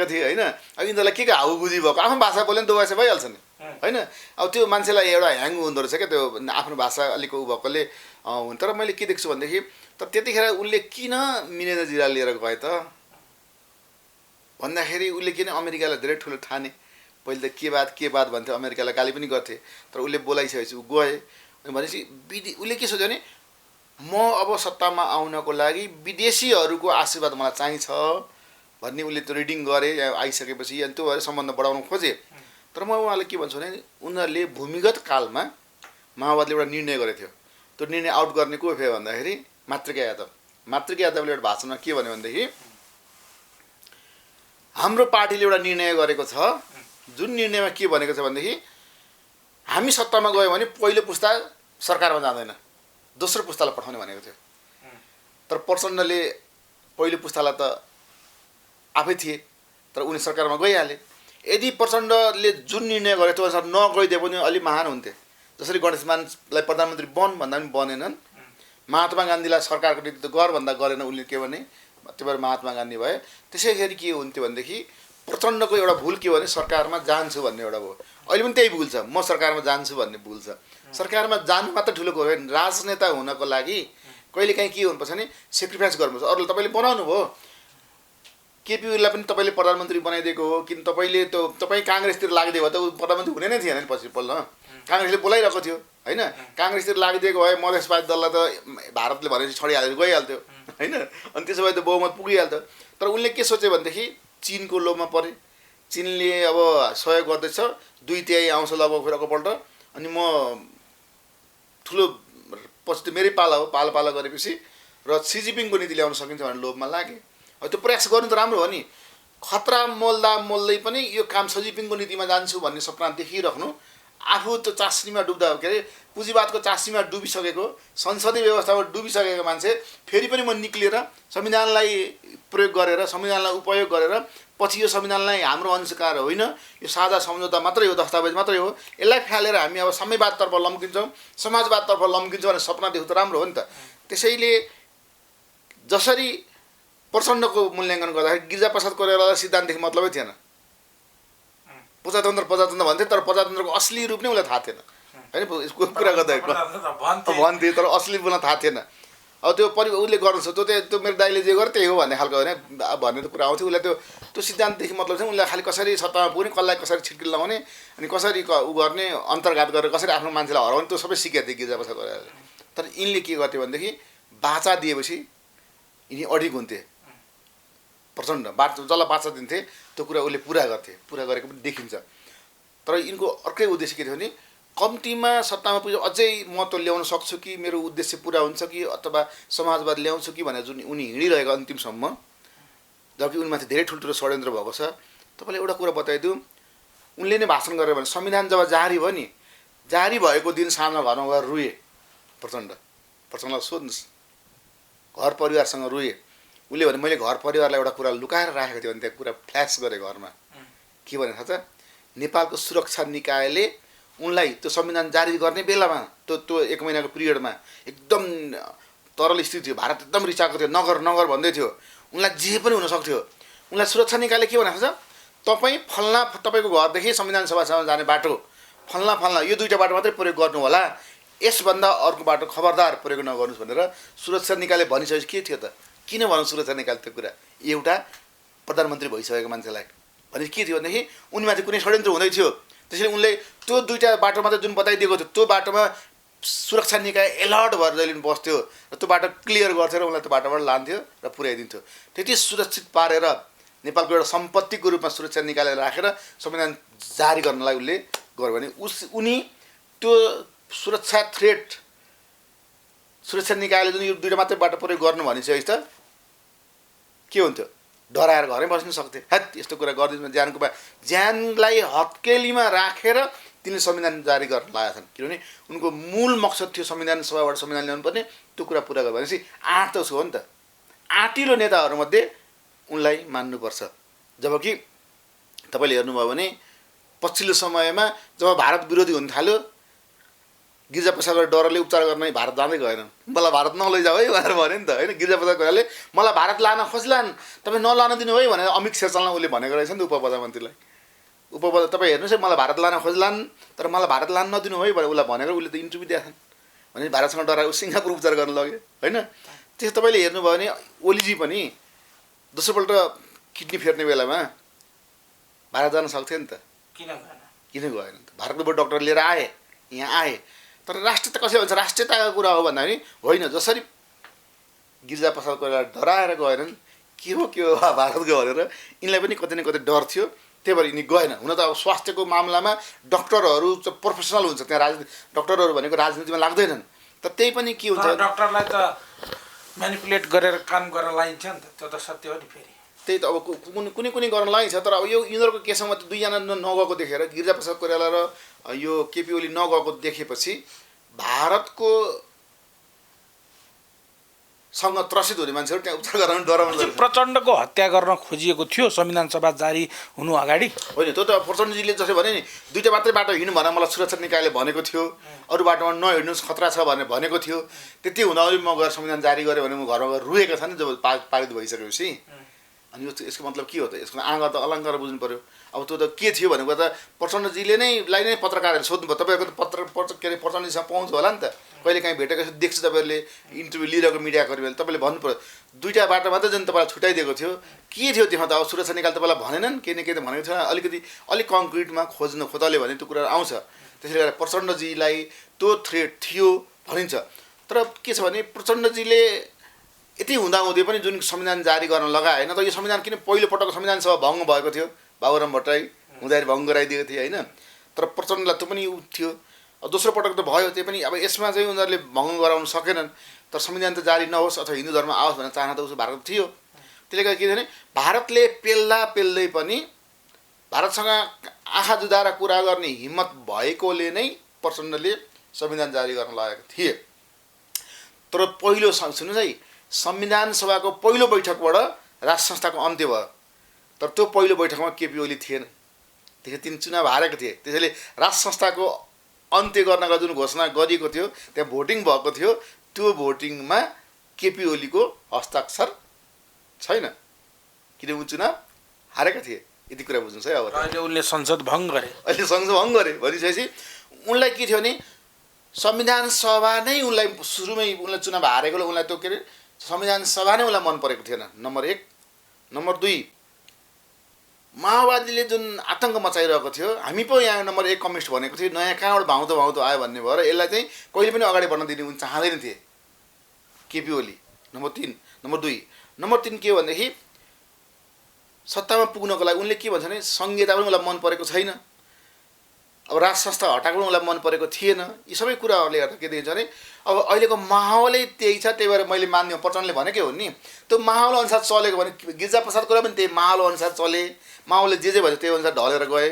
थिए होइन। अब यिनीहरूलाई के हाउबुझी भएको, आफ्नो भाषा बोल्यो भने दोबासे भइहाल्छ नि होइन। अब त्यो मान्छेलाई एउटा ह्याङ हुँदो रहेछ क्या, त्यो आफ्नो भाषा अलिक उ भएकोले हुन्। तर मैले के देख्छु भनेदेखि तर त्यतिखेर उनले किन वीरेन्द्रजीलाई लिएर गए त भन्दाखेरि उसले किन अमेरिकालाई धेरै ठुलो ठाने। पहिले त के बात भन्थ्यो, अमेरिकालाई गाली पनि गर्थे। तर उसले बोलाइसकेपछि ऊ गए भनेपछि उसले के सोच्यो भने म अब सत्तामा आउनको लागि विदेशीहरूको आशीर्वाद मलाई चाहिन्छ भन्ने उसले त्यो रिडिङ गरे। आइसकेपछि अनि त्यो भएर सम्बन्ध बढाउन खोजे। तर म उहाँलाई के भन्छु भने उनीहरूले भूमिगत कालमा माओवादीले एउटा निर्णय गरेको थियो। त्यो निर्णय आउट गर्ने को थियो भन्दाखेरि मातृका यादवले एउटा भाषणमा के भन्यो भनेदेखि हाम्रो पार्टीले एउटा निर्णय गरेको छ, जुन निर्णयमा के भनेको छ भनेदेखि हामी सत्तामा गयो भने पहिलो पुस्ता सरकारमा जाँदैन, दोस्रो पुस्तालाई पठाउने भनेको थियो। तर प्रचण्डले पहिलो पुस्तालाई त आफै थिए, तर उनी सरकारमा गइहाले। यदि प्रचण्डले जुन निर्णय गरे त्यो अनुसार नगइदिए पनि अलि महान हुन्थे। जसरी गणेशमानलाई प्रधानमन्त्री बन भन्दा पनि बनेनन्, महात्मा गान्धीलाई सरकारको नेतृत्व गर भन्दा गरेन उनले के भने, त्यो भएर महात्मा गान्धी भए। त्यसै गरी के हुन्थ्यो भनेदेखि प्रचण्डको एउटा भुल के भने सरकारमा जान्छु भन्ने एउटा भयो। अहिले पनि त्यही भुल छ, म सरकारमा जान्छु भन्ने भुल छ। सरकारमा जानु मात्र ठुलो कुरो होइन, राजनेता हुनको लागि कहिलेकाहीँ के हुनुपर्छ भने सेक्रिफाइस गर्नुपर्छ। अरूले तपाईँले बनाउनु भयो, केपी ओलीलाई पनि तपाईँले प्रधानमन्त्री बनाइदिएको हो, किन तपाईँ काङ्ग्रेसतिर लाग्दै भयो त ऊ प्रधानमन्त्री हुने नै थिएन नि पछि पल्ल। काङ्ग्रेसले बोलाइरहेको थियो होइन, काङ्ग्रेसतिर लागिदिएको भए मधेसवादी दललाई त भारतले भनेपछि छडिहालेर गइहाल्थ्यो होइन। अनि त्यसो भए त बहुमत पुगिहाल्थ्यो। तर उनले के सोचे भनेदेखि चिनको लोभमा परे। चिनले अब सहयोग गर्दैछ, 2/3 आउँछ लगभग फेरि अर्कोपल्ट, अनि म ठुलो पछि त मेरै पाला हो, पाला गरेपछि र सी जिनपिङको नीति ल्याउन सकिन्छ भनेर लोभमा लागे। त्यो प्रयास गर्नु त राम्रो हो नि, खतरा मोल्दै पनि यो काम सी जिनपिङको नीतिमा जान्छु भन्ने सपना देखिराख्नु। आफू त्यो चासनीमा डुब्दा के अरे पुँजीवादको चासनीमा डुबिसकेको, संसदीय व्यवस्थामा डुबिसकेको मान्छे फेरि पनि म निक्लिएर संविधानलाई प्रयोग गरेर, संविधानलाई उपयोग गरेर पछि यो संविधानलाई हाम्रो अंशकार होइन, यो साझा सम्झौता मात्रै हो, दस्तावेज मात्रै हो, यसलाई फालेर हामी अब साम्यवादतर्फ लम्किन्छौँ, समाजवादतर्फ लम्किन्छौँ भने सपना देख्नु त राम्रो हो नि त। त्यसैले जसरी प्रचण्डको मूल्याङ्कन गर्दाखेरि गिरिजाप्रसाद कोइरालालाई सिद्धान्तदेखि मतलबै थिएन, प्रजातन्त्र भन्थे, तर प्रजातन्त्रको असली रूप नै उसलाई थाहा थिएन होइन, यसको कुरा गर्दा भन्थे तर असली बोल्न थाहा थिएन। अब त्यो उसले गर्नु छ त्यो मेरो दाइले जे गर्यो त्यही हो भन्ने खालको होइन भन्ने त कुरा आउँथ्यो। उसलाई त्यो सिद्धान्तदेखि मतलब चाहिँ उसलाई खालि कसरी सत्तामा पुग्ने, कसलाई कसरी छिट्किल लगाउने अनि कसरी उ गर्ने, अन्तर्घात गरेर कसरी आफ्नो मान्छेलाई हराउने, त्यो सबै सिकेको थिए गिरिजाप्रसाद कोइरालाले। तर यिनले के गर्थे भनेदेखि बाचा दिएपछि यिनी अडिग हुन्थे। प्रचण्ड जसलाई बाचा दिन्थे त्यो कुरा उसले पुरा गरेको पनि देखिन्छ। तर यिनको अर्कै उद्देश्य के थियो भने कम्तीमा सत्तामा पुगेर अझै महत्त्व ल्याउन सक्छु कि, मेरो उद्देश्य पुरा हुन्छ कि, अथवा समाजवाद ल्याउँछु कि भनेर जुन उनी हिँडिरहेको अन्तिमसम्म, जबकि उनीमाथि धेरै ठुल्ठुलो षड्यन्त्र भएको छ। तपाईँलाई एउटा कुरा बताइदिउँ, उनले नै भाषण गरेर भने संविधान जब जारी भयो नि, जारी भएको दिन साँझमा घरमा गएर रुए प्रचण्डलाई सोध्नुहोस्, घर परिवारसँग रुए। उसले भने मैले घर परिवारलाई एउटा कुरा लुकाएर राखेको थियो भने त्यहाँ कुरा फ्ल्यास गरेँ घरमा। के भने थाहा छ, नेपालको सुरक्षा निकायले उनलाई त्यो संविधान जारी गर्ने बेलामा त्यो 1 महिनाको पिरियडमा एकदम तरल स्थिति थियो, भारत एकदम रिसाएको थियो, नगर भन्दै थियो, उनलाई जे पनि हुनसक्थ्यो। उनलाई सुरक्षा निकायले के भनेको छ, तपाईँको घरदेखि संविधान सभासम्म जाने बाटो फल्ना यो 2टा बाटो मात्रै प्रयोग गर्नु होला, यसभन्दा अर्को बाटो खबरदार प्रयोग नगर्नुहोस् भनेर सुरक्षा निकायले भनिसकेपछि के थियो त? किन भनौँ सुरक्षा निकाय त्यो कुरा? एउटा प्रधानमन्त्री भइसकेको मान्छेलाई भने के थियो भनेदेखि उनीमाथि कुनै षड्यन्त्र हुँदै थियो। त्यसैले उनले त्यो 2टा बाटो मात्रै जुन बताइदिएको थियो त्यो बाटोमा सुरक्षा निकाय एलर्ट भएर जहिले बस्थ्यो र त्यो बाटो क्लियर गर्थ्यो र उनलाई त्यो बाटोबाट लान्थ्यो र पुर्याइदिन्थ्यो। त्यति सुरक्षित पारेर नेपालको एउटा सम्पत्तिको रूपमा सुरक्षा निकायलाई राखेर संविधान जारी गर्नलाई उसले गर्यो भने उनी त्यो सुरक्षा निकायले जुन यो 2टा मात्रै बाटो प्रयोग गर्नु भनिसकेपछि त के हुन्थ्यो, डराएर घरै बस्न सक्थे। हैट यस्तो कुरा गरिदिनु, ज्यानलाई हत्केलीमा राखेर तिनले संविधान जारी गर्न लागेका छन्। किनभने उनको मूल मकसद थियो संविधान सभाबाट संविधान ल्याउनु पर्ने, त्यो कुरा पुरा गर्यो भनेपछि आँट त हो नि त। आँटिलो नेताहरूमध्ये उनलाई मान्नुपर्छ। जबकि तपाईँले हेर्नुभयो भने पछिल्लो समयमा जब भारत विरोधी हुन थाल्यो, गिरिजाप्रसादलाई डरले उपचार गर्न भारत जाँदै गएन। मलाई भारत नलैजाऊ है भनेर भन्यो नि त होइन। गिरिजाप्रसाद कोइरालाले मलाई भारत लान खोज्लान्, तपाईँ नलान दिनु है भनेर अमित शेरचनलाई उसले भनेको रहेछ नि त उपप्रधानमन्त्रीलाई। तपाईँ हेर्नुहोस् है, मलाई भारत लान खोज्लान् तर मलाई भारत लान नदिनु है भनेर उसलाई भनेको, उसले त इन्टरभ्यू दिएछन् भने भारतसँग डराएर सिङ्गापुर उपचार गर्न लग्यो होइन। त्यसो तपाईँले हेर्नुभयो भने ओलीजी पनि दोस्रोपल्ट किडनी फेर्ने बेलामा भारत जान सक्थ्यो नि त, किन गएन त? भारतबाट डक्टर लिएर आए, यहाँ आए, तर राष्ट्रियता कसरी भन्छ? राष्ट्रियताको कुरा हो भन्दाखेरि होइन, जसरी गिरिजाप्रसाद कोइराला डराएर गएनन्, के हो भारत गयो भनेर यिनलाई पनि कतै न कतै डर थियो, त्यही भएर यिनी गएन। हुन त अब स्वास्थ्यको मामलामा डक्टरहरू प्रोफेसनल हुन्छ, त्यहाँ डक्टरहरू भनेको राजनीतिमा लाग्दैनन्, तर त्यही पनि के हुन्छ, डक्टरलाई त म्यानिपुलेट गरेर काम गर्न लाइन्छ नि त, त्यो त सत्य हो नि। फेरि त्यही त अब कुनै गर्न लागिन्छ। तर अब यो यिनीहरूको केसमा त 2जना नगएको देखेर गिरिजाप्रसाद कोइराला र यो केपी ओली नगएको देखेपछि भारतको सँग त्रसित हुने मान्छेहरू त्यहाँ उपचार गराउन डराउनु। प्रचण्डको हत्या गर्न खोजिएको थियो संविधान सभा जारी हुनु अगाडि होइन, त्यो त प्रचण्डजीले जसले भने नि 2टा मात्रै बाटो हिँड्नु भनेर मलाई सुरक्षा निकायले भनेको थियो, अरू बाटोमा नहिँड्नुहोस् खतरा छ भनेर भनेको थियो। त्यति हुँदा म गएर संविधान जारी गरेँ भने म घरमा गएर रुएका छन् जब पारित भइसकेपछि। अनि यसको मतलब के हो त? यसको आँगा त अलङ्कार बुझ्नु पऱ्यो। अब त्यो त के थियो भनेको त प्रचण्डजीले नै पत्रकारहरूले सोध्नुभयो, तपाईँहरूको के अरे प्रचण्डजीसँग पाउँछ होला नि त, कहिले काहीँ भेटेको देख्छ तपाईँहरूले इन्टरभ्यू लिइरहेको मिडियाकर्मीहरूले, तपाईँले भन्नु पऱ्यो 2टा बाटो मात्रै जुन तपाईँलाई छुट्याइदिएको थियो के थियो त्यसमा त? अब सुरक्षा निकाल तपाईँलाई भनेनन्, के न के त भनेको थियो, अलिक कङ्क्रिटमा खोतल्यो भने त्यो कुरा आउँछ। त्यसले गर्दा प्रचण्डजीलाई त्यो थ्रेट थियो भनिन्छ। तर के छ भने प्रचण्डजीले यति हुँदाहुँदै पनि जुन संविधान जारी गर्न लगाएन त, यो संविधान किन पहिलोपटक संविधान सभा भङ्ग भएको थियो, बाबुराम भट्टराई हुँदाखेरि भङ्ग गराइदिएको थियो होइन, तर प्रचण्डलाई त्यो पनि थियो। दोस्रो पटक त भयो, त्यो पनि अब यसमा चाहिँ उनीहरूले भङ्ग गराउन सकेनन्। तर संविधान त जारी नहोस् अथवा हिन्दू धर्म आओस् भन्ने चाहना त उसो भारत थियो। त्यसले गर्दा के थियो भने भारतले पेल्दै पनि भारतसँग आँखा जुदाएर कुरा गर्ने हिम्मत भएकोले नै प्रचण्डले संविधान जारी गर्न लागेको थिए। तर पहिलो सुन्नुहोस् है, संविधान सभाको पहिलो बैठकबाट राष्ट्र संस्थाको अन्त्य भयो। तर त्यो पहिलो बैठकमा केपी ओली थिएन। त्यसले तिन चुनाव हारेको थिए। त्यसैले राज संस्थाको अन्त्य गर्नका जुन घोषणा गरिएको थियो, त्यहाँ भोटिङ भएको थियो, त्यो भोटिङमा केपी ओलीको हस्ताक्षर छैन, किन उनी चुनाव हारेका थिए। यति कुरा बुझ्नुहोस् है। अब अहिले उनले संसद भङ्ग गरे, अहिले संसद भङ्ग गरे भनिसकेपछि उनलाई के थियो भने संविधान सभा नै उनलाई सुरुमै उनलाई चुनाव हारेकोले उनलाई त्यो के अरे संविधान सभा नै उनलाई मन परेको थिएन, नम्बर 1। नम्बर 2, माओवादीले जुन आतङ्क मचाइरहेको थियो, हामी पो यहाँ नम्बर 1 कम्युनिस्ट भनेको थियो, नयाँ कहाँबाट भाउँदो आयो भन्ने भएर यसलाई चाहिँ कहिले पनि अगाडि बढ्न दिने उनी चाहँदैन थिए KP Oli. Number 3। Number 2, number 3 के भनेदेखि सत्तामा पुग्नको लागि उनले के भन्छ भने संहिता पनि उनलाई मन परेको छैन, अब राज संस्था हटाएको पनि उनलाई मन परेको थिएन। यी सबै कुराहरूले गर्दा के देखिन्छ भने अब अहिलेको माहौलै त्यही छ। त्यही भएर मैले मान्ने प्रचण्डले भनेकै हो नि, त्यो माहौल अनुसार चलेको भने गिरिजाप्रसाद कुरा पनि त्यही माहौल अनुसार चले, माहौलले जे भन्यो त्यही अनुसार ढलेर गए।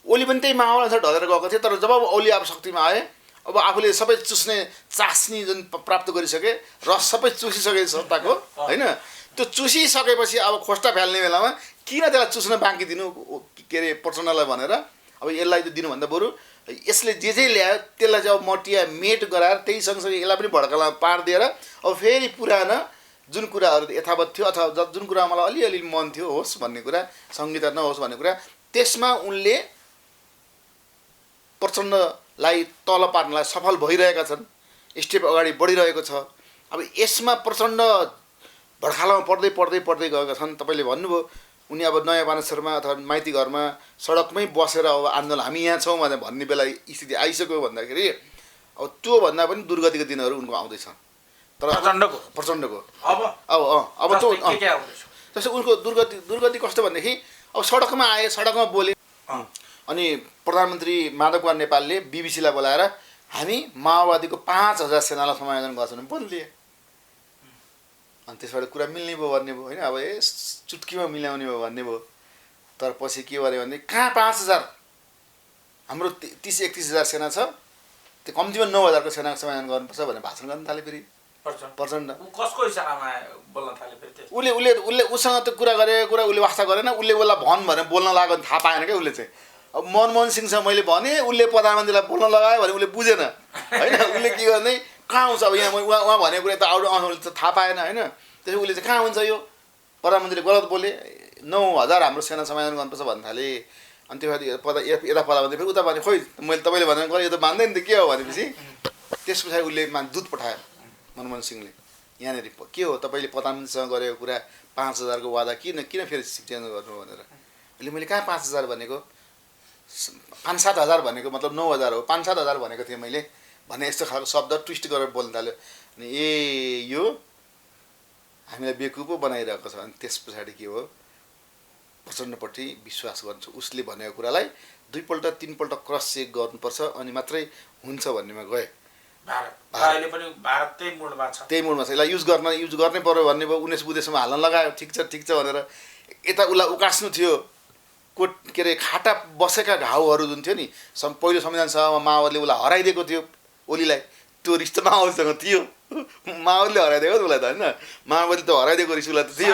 ओली पनि त्यही माहौल अनुसार ढलेर गएको थियो। तर जब ओली अब शक्तिमा आए, अब आफूले सबै चुस्ने चास्नी जुन प्राप्त गरिसके, रस सबै चुसिसके सत्ताको होइन, त्यो चुसिसकेपछि अब खोस्टा फाल्ने बेलामा किन त्यसलाई चुस्न बाँकी दिनु के अरे प्रचण्डलाई भनेर अब यसलाई त दिनुभन्दा बरु यसले जे ल्यायो त्यसलाई चाहिँ अब मटिया मेट गराएर त्यही सँगसँगै यसलाई पनि भड्कामा पारिदिएर अब फेरि पुरानो जुन कुराहरू यथावत थियो अथवा जुन कुरा मलाई अलिअलि मन थियो होस् भन्ने कुरा, संहिता नहोस् भन्ने कुरा, त्यसमा उनले प्रचण्डलाई तल पार्नलाई सफल भइरहेका छन्, स्टेप अगाडि बढिरहेको छ। अब यसमा प्रचण्ड भड्खालामा पढ्दै गएका छन्। तपाईँले भन्नुभयो उनी अब नयाँ बानेश्वरमा अथवा माइती घरमा सडकमै बसेर अब आन्दोलन हामी यहाँ छौँ भनेर भन्ने बेला स्थिति आइसक्यो भन्दाखेरि अब त्योभन्दा पनि दुर्गतिको दिनहरू उनको आउँदैछ। तर प्रचण्डको अब त्यो जस्तो उनको दुर्गति कस्तो भनेदेखि अब सडकमा आए, सडकमा बोले। अनि प्रधानमन्त्री माधव कुमार नेपालले बिबिसीलाई बोलाएर हामी माओवादीको 5000 सेनालाई समायोजन गर्छौँ बोलिदिए। अनि त्यसबाट कुरा मिल्ने भयो भन्ने भयो होइन, अब चुट्कीमा मिलाउने भयो भन्ने भयो। तर पछि के गर्यो भने कहाँ 5000, हाम्रो 30-31 हजार सेना छ, त्यो कम्तीमा 9000 को सेना समायोजन गर्नुपर्छ भनेर भाषण गर्न थाले। फेरि प्रचण्ड कसको इसारामा बोल्न थाले? फेरि उसले उसँग त्यो कुरा गरेको कुरा उसले वास्ता गरेन, उसले उसलाई भन् भनेर बोल्न लाग्यो भने थाहा पाएन क्या उसले चाहिँ। अब मनमोहन सिंहसँग मैले भने उसले प्रधानमन्त्रीलाई बोल्न लगायो भने उसले बुझेन होइन, उसले के गर्ने कहाँ आउँछ अब यहाँ उहाँ भनेको कुरा त आउँछ थाहा पाएन होइन। त्यसपछि उसले चाहिँ कहाँ हुन्छ यो प्रधानमन्त्रीले गलत बोले, 9000 हाम्रो सेना समायोजन गर्नुपर्छ भन्नु थाले। अनि त्यो यता प्रधानमन्त्री फेरि उता भने खोइ मैले तपाईँले भनेर गरेँ यो त मान्दैन त के हो भनेपछि त्यस पछाडि उसले दूत पठायो मनमोहन सिंहले, यहाँनिर के हो तपाईँले प्रधानमन्त्रीसँग गरेको कुरा 5000 को वादा किन फेरि चेन्ज गर्नु भनेर। अहिले मैले कहाँ 5000 भनेको, 5-7 हजार भनेको मतलब 9000 हो, 5-7 हजार भनेको थिएँ मैले भन्ने यस्तो खालको शब्द ट्विस्ट गरेर बोल्न थाल्यो। अनि यो हामीलाई बेकुपो बनाइरहेको छ। अनि त्यस पछाडि के हो प्रचण्डपट्टि विश्वास गर्छु, उसले भनेको कुरालाई 2-3पल्ट क्रस चेक गर्नुपर्छ अनि मात्रै हुन्छ भन्नेमा गए। अहिले पनि भारत त्यही मुडमा छ, यसलाई युज गर्नै पर्यो भन्ने भयो। 19 बुधेसम्म हाल्न लगायो, ठिक छ भनेर। यता उसलाई उकास्नु थियो कोट के अरे खाटा बसेका घाउहरू जुन थियो नि, पहिलो संविधान सभामा माओवादीले उसलाई हराइदिएको थियो ओलीलाई, त्यो रिस त माओवादीसँग थियो, माओवादीले हराइदिएको उसलाई त होइन, माओवादीले त हराइदिएको रिस उसलाई त थियो।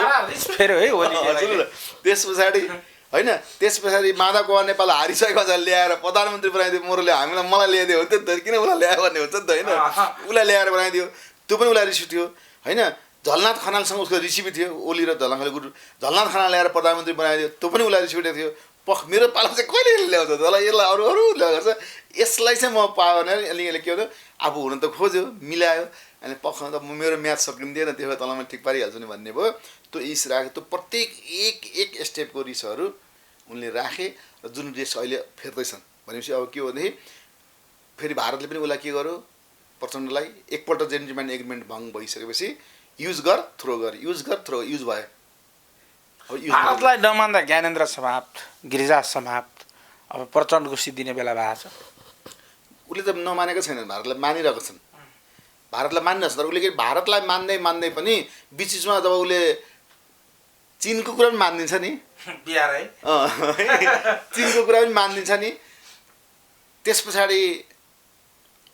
त्यस पछाडि माधव कुमार नेपाल हारिसकेको छ, ल्याएर प्रधानमन्त्री बनाइदियो मोरोले, मलाई ल्याइदियो हुन्छ नि त, किन उसलाई ल्यायो भन्ने हुन्छ नि त होइन, उसलाई ल्याएर बनाइदियो, त्यो पनि उसलाई रिस उठ्यो होइन। झलनाथ खनालसँग उसको रिसिपी थियो, ओली र झलनाथ गुरु, झलनाथ खनाल ल्याएर प्रधानमन्त्री बनाइदियो, त्यो पनि उसलाई रिस उठेको थियो। मेरो पालो चाहिँ कहिले ल्याउँछ तँलाई, यसलाई अरू ल्याउँछ, यसलाई चाहिँ म पायो भने अलिअलि के भन्यो आफू हुन त खोज्यो मिलायो, अनि पख त मेरो म्याच सकिँदैन त्यो तँलाई म ठिक पारिहाल्छु नि भन्ने भयो। त्यो रिस राख्यो, त्यो प्रत्येक एक स्टेपको रिसहरू उनले राखे र जुन रिस अहिले फेर्दैछन् भनेपछि अब के हो भनेदेखि फेरि भारतले पनि उसलाई के गर्यो प्रचण्डलाई एकपल्ट जेन्टलम्यान एग्रिमेन्ट भङ्ग भइसकेपछि युज भयो। भारतलाई नमान्दा ज्ञानेन्द्र समाप्त, गिरिजा समाप्त, अब प्रचण्डको सिद्धिने बेला भएको छ। उसले त नमानेको छैन, भारतलाई मानिरहेको छन्, भारतलाई मानिरहेको छ। तर उसले भारतलाई मान्दै पनि बिचमा जब उसले चीनको कुरा पनि मानिदिन्छ नि, बिहार है चीनको कुरा पनि मानिदिन्छ नि, त्यस पछाडि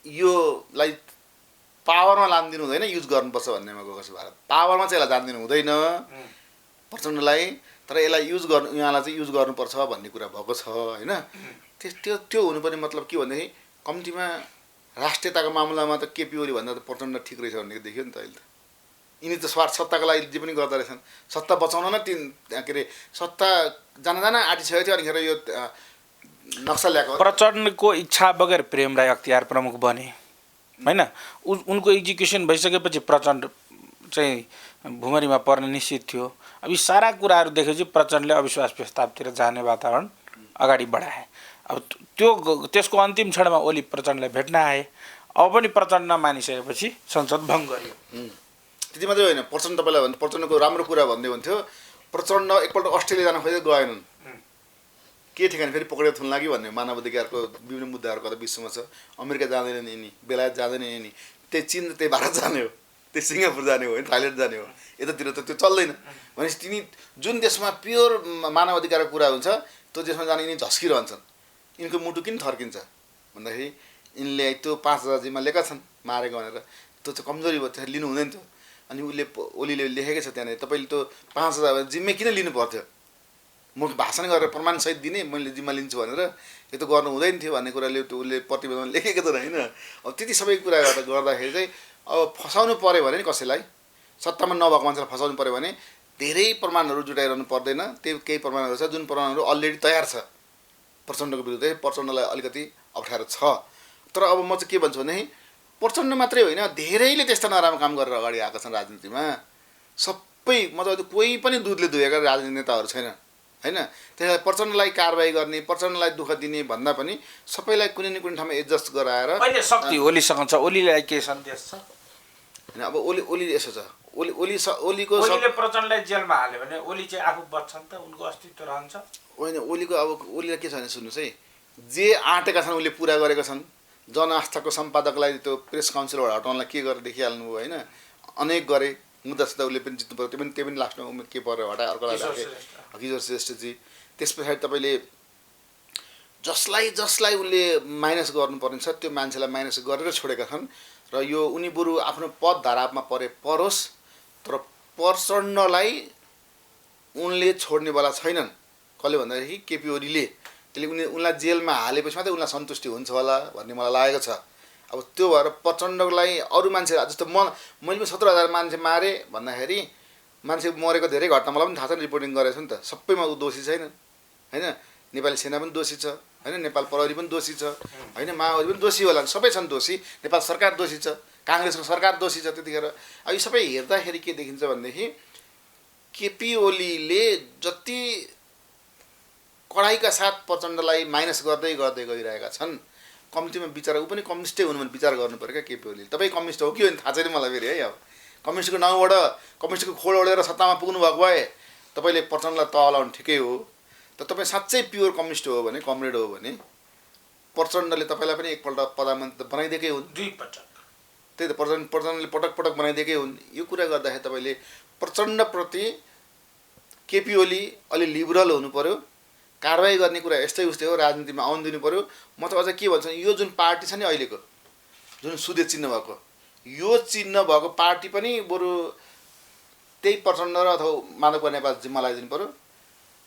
योलाई पावरमा लानिदिनु हुँदैन, युज गर्नुपर्छ भन्नेमा गएको छ भारत। पावरमा चाहिँ यसलाई जानिदिनु हुँदैन प्रचण्डलाई। तर तर यसलाई यहाँलाई चाहिँ युज गर्नुपर्छ भन्ने कुरा भएको छ होइन। त्यो हुनुपर्ने मतलब के भनेदेखि कम्तीमा राष्ट्रियताको मामलामा त केपी ओली भन्दा त प्रचण्ड ठिक रहेछ भन्ने देखियो नि त अहिले त। यिनी त सत्ताको लागि जे पनि गर्दो रहेछन्, सत्ता बचाउन न के अरे सत्ता जान आँटिसकेको थियो अनिखेर यो नक्सा ल्याएको। प्रचण्डको इच्छा बगैर प्रेम राई अख्तियार प्रमुख बने होइन, उनको एक्जिक्युसन भइसकेपछि प्रचण्ड चाहिँ भुमरीमा पर्ने निश्चित थियो। अब यी सारा कुराहरू देखेपछि प्रचण्डले अविश्वास प्रस्तावतिर जाने वातावरण अगाडि बढाए। अब त्यसको अन्तिम क्षणमा ओली प्रचण्डलाई भेट्न आए। अब पनि प्रचण्ड नमानिसकेपछि संसद भङ्ग गरियो। त्यति मात्रै होइन, प्रचण्ड तपाईँलाई भन्नु प्रचण्डको राम्रो कुरा भन्दै हुन्थ्यो। प्रचण्ड एकपल्ट अस्ट्रेलिया जान खोजेर गएनन्, के ठिकाना फेरि पक्रेर थुन लाग्यो भन्ने मानव अधिकारको विभिन्न मुद्दाहरू कता विश्वमा छ। अमेरिका जाँदैन यिनी, बेलायत जाँदैन यिनी, त्यही चीन त्यही भारत जाने हो, त्यही सिङ्गापुर जाने हो, थाइल्यान्ड जाने हो, यतातिर त त्यो चल्दैन। भनेपछि तिनी जुन देशमा प्योर मानव अधिकारको कुरा हुन्छ त्यो देशमा जाने यिनी झस्किरहन्छन्। यिनको मुटु किन थर्किन्छ भन्दाखेरि यिनले त्यो 5000 जिम्मा लिएका छन् मारेको भनेर, त्यो चाहिँ कमजोरी भयो, त्यसरी लिनु हुँदैन थियो। अनि ओलीले लेखेकै छ त्यहाँनिर, तपाईँले त्यो 5000 जिम्मै किन लिनु पर्थ्यो, म भाषण गरेर प्रमाणसहित दिने मैले जिम्मा लिन्छु भनेर, यो त गर्नु हुँदैन थियो भन्ने कुराले त्यो उसले प्रतिवेदनमा लेखेको त होइन। अब त्यति सबै कुरा गर्दाखेरि चाहिँ अब फसाउनु पऱ्यो भने नि कसैलाई, सत्तामा नभएको मान्छेलाई फसाउनु पऱ्यो भने धेरै प्रमाणहरू जुटाइरहनु पर्दैन। त्यो केही प्रमाणहरू छ जुन प्रमाणहरू अलरेडी तयार छ प्रचण्डको विरुद्ध। प्रचण्डलाई अलिकति अप्ठ्यारो छ। तर अब म चाहिँ के भन्छु भनेदेखि प्रचण्ड मात्रै होइन, धेरैले त्यस्ता नराम्रो काम गरेर अगाडि आएका छन् राजनीतिमा। सबै मतलब कोही पनि दुधले धोएका राजनीतिक नेताहरू छैनन् होइन। त्यसलाई प्रचण्डलाई कारबाही गर्ने, प्रचण्डलाई दुःख दिने भन्दा पनि सबैलाई कुनै न कुनै ठाउँमा एडजस्ट गराएर अहिले शक्ति ओलीसँग छ। ओलीलाई के सन्देश छ होइन। अब ओली यसो छ, ओलीको प्रचण्डलाई जेलमा हाल्यो भने ओली चाहिँ आफू बच्छन् त, उनको अस्तित्व रहन्छ होइन। ओलीको अब ओलीलाई के छ भने सुन्नुहोस् है, जे आँटेका छन् उसले पुरा गरेका छन्। जनआस्थाको सम्पादकलाई त्यो प्रेस काउन्सिलबाट हटाउनलाई के गरेर देखिहाल्नु भयो होइन, अनेक गरे। मुद्दासित उसले पनि जित्नु पऱ्यो, त्यो पनि लास्टमा के पऱ्यो हटाए अर्कोलाई राखे, किशोर श्रेष्ठजी। त्यस पछाडि तपाईँले जसलाई उसले माइनस गर्नुपर्ने छ त्यो मान्छेलाई माइनस गरेर छोडेका छन्। र यो उनी बरु आफ्नो पद धारापमा परोस्, तर प्रचण्डलाई उनले छोड्नेवाला छैनन्। कसले भन्दाखेरि केपी ओलीले। त्यसले उनलाई जेलमा हालेपछि मात्रै उनलाई सन्तुष्टि हुन्छ होला भन्ने मलाई लागेको छ। अब त्यो भएर प्रचण्डलाई अरू मान्छे जस्तो मैले पनि 17000 मान्छे मारेँ भन्दाखेरि मान्छे मरेको धेरै घटना मलाई पनि थाहा छ, रिपोर्टिङ गरेको छु नि त। सबैमा ऊ दोषी छैन होइन। नेपाली सेना पनि दोषी छ होइन, नेपाल प्रहरी पनि दोषी छ होइन, माओवादी पनि दोषी होला, सबै छन् दोषी। नेपाल सरकार दोषी छ, काङ्ग्रेसको सरकार दोषी छ। त्यतिखेर अब यो सबै हेर्दाखेरि के देखिन्छ भनेदेखि केपी ओलीले जति कडाइका साथ प्रचण्डलाई माइनस गर्दै गइरहेका छन्, कम्तीमा विचार ऊ पनि कम्युनिस्टै हुनु भने विचार गर्नु पऱ्यो क्या केपी ओलीले। तपाईँ कम्युनिस्ट हो कि होइन थाहा छैन मलाई फेरि है। अब कम्युनिस्टको नाउँबाट कम्युनिस्टको खोड ओढेर सत्तामा पुग्नु भएको भए तपाईँले प्रचण्डलाई तह लाउनु ठिकै हो। तर तपाईँ साँच्चै प्योर कम्युनिस्ट हो भने, कमरेड हो भने प्रचण्डले तपाईँलाई पनि एकपल्ट प्रधानमन्त्री बनाइदिएकै हुन्, 2 पटक। त्यही त प्रचण्डले पटक बनाइदिएकै हुन्। यो कुरा गर्दाखेरि तपाईँले प्रचण्डप्रति केपी ओली अलि लिबरल हुनु पऱ्यो। कारबाही गर्ने कुरा यस्तै उस्तै हो, राजनीतिमा आउनु दिनु पऱ्यो। म त अझ के भन्छु, यो जुन पार्टी छ नि अहिलेको जुन सुदे चिन्ह भएको, यो चिन्ह भएको पार्टी पनि बरु त्यही प्रचण्ड र अथवा माधव नेपाल जिम्मा लगाइदिनु पऱ्यो।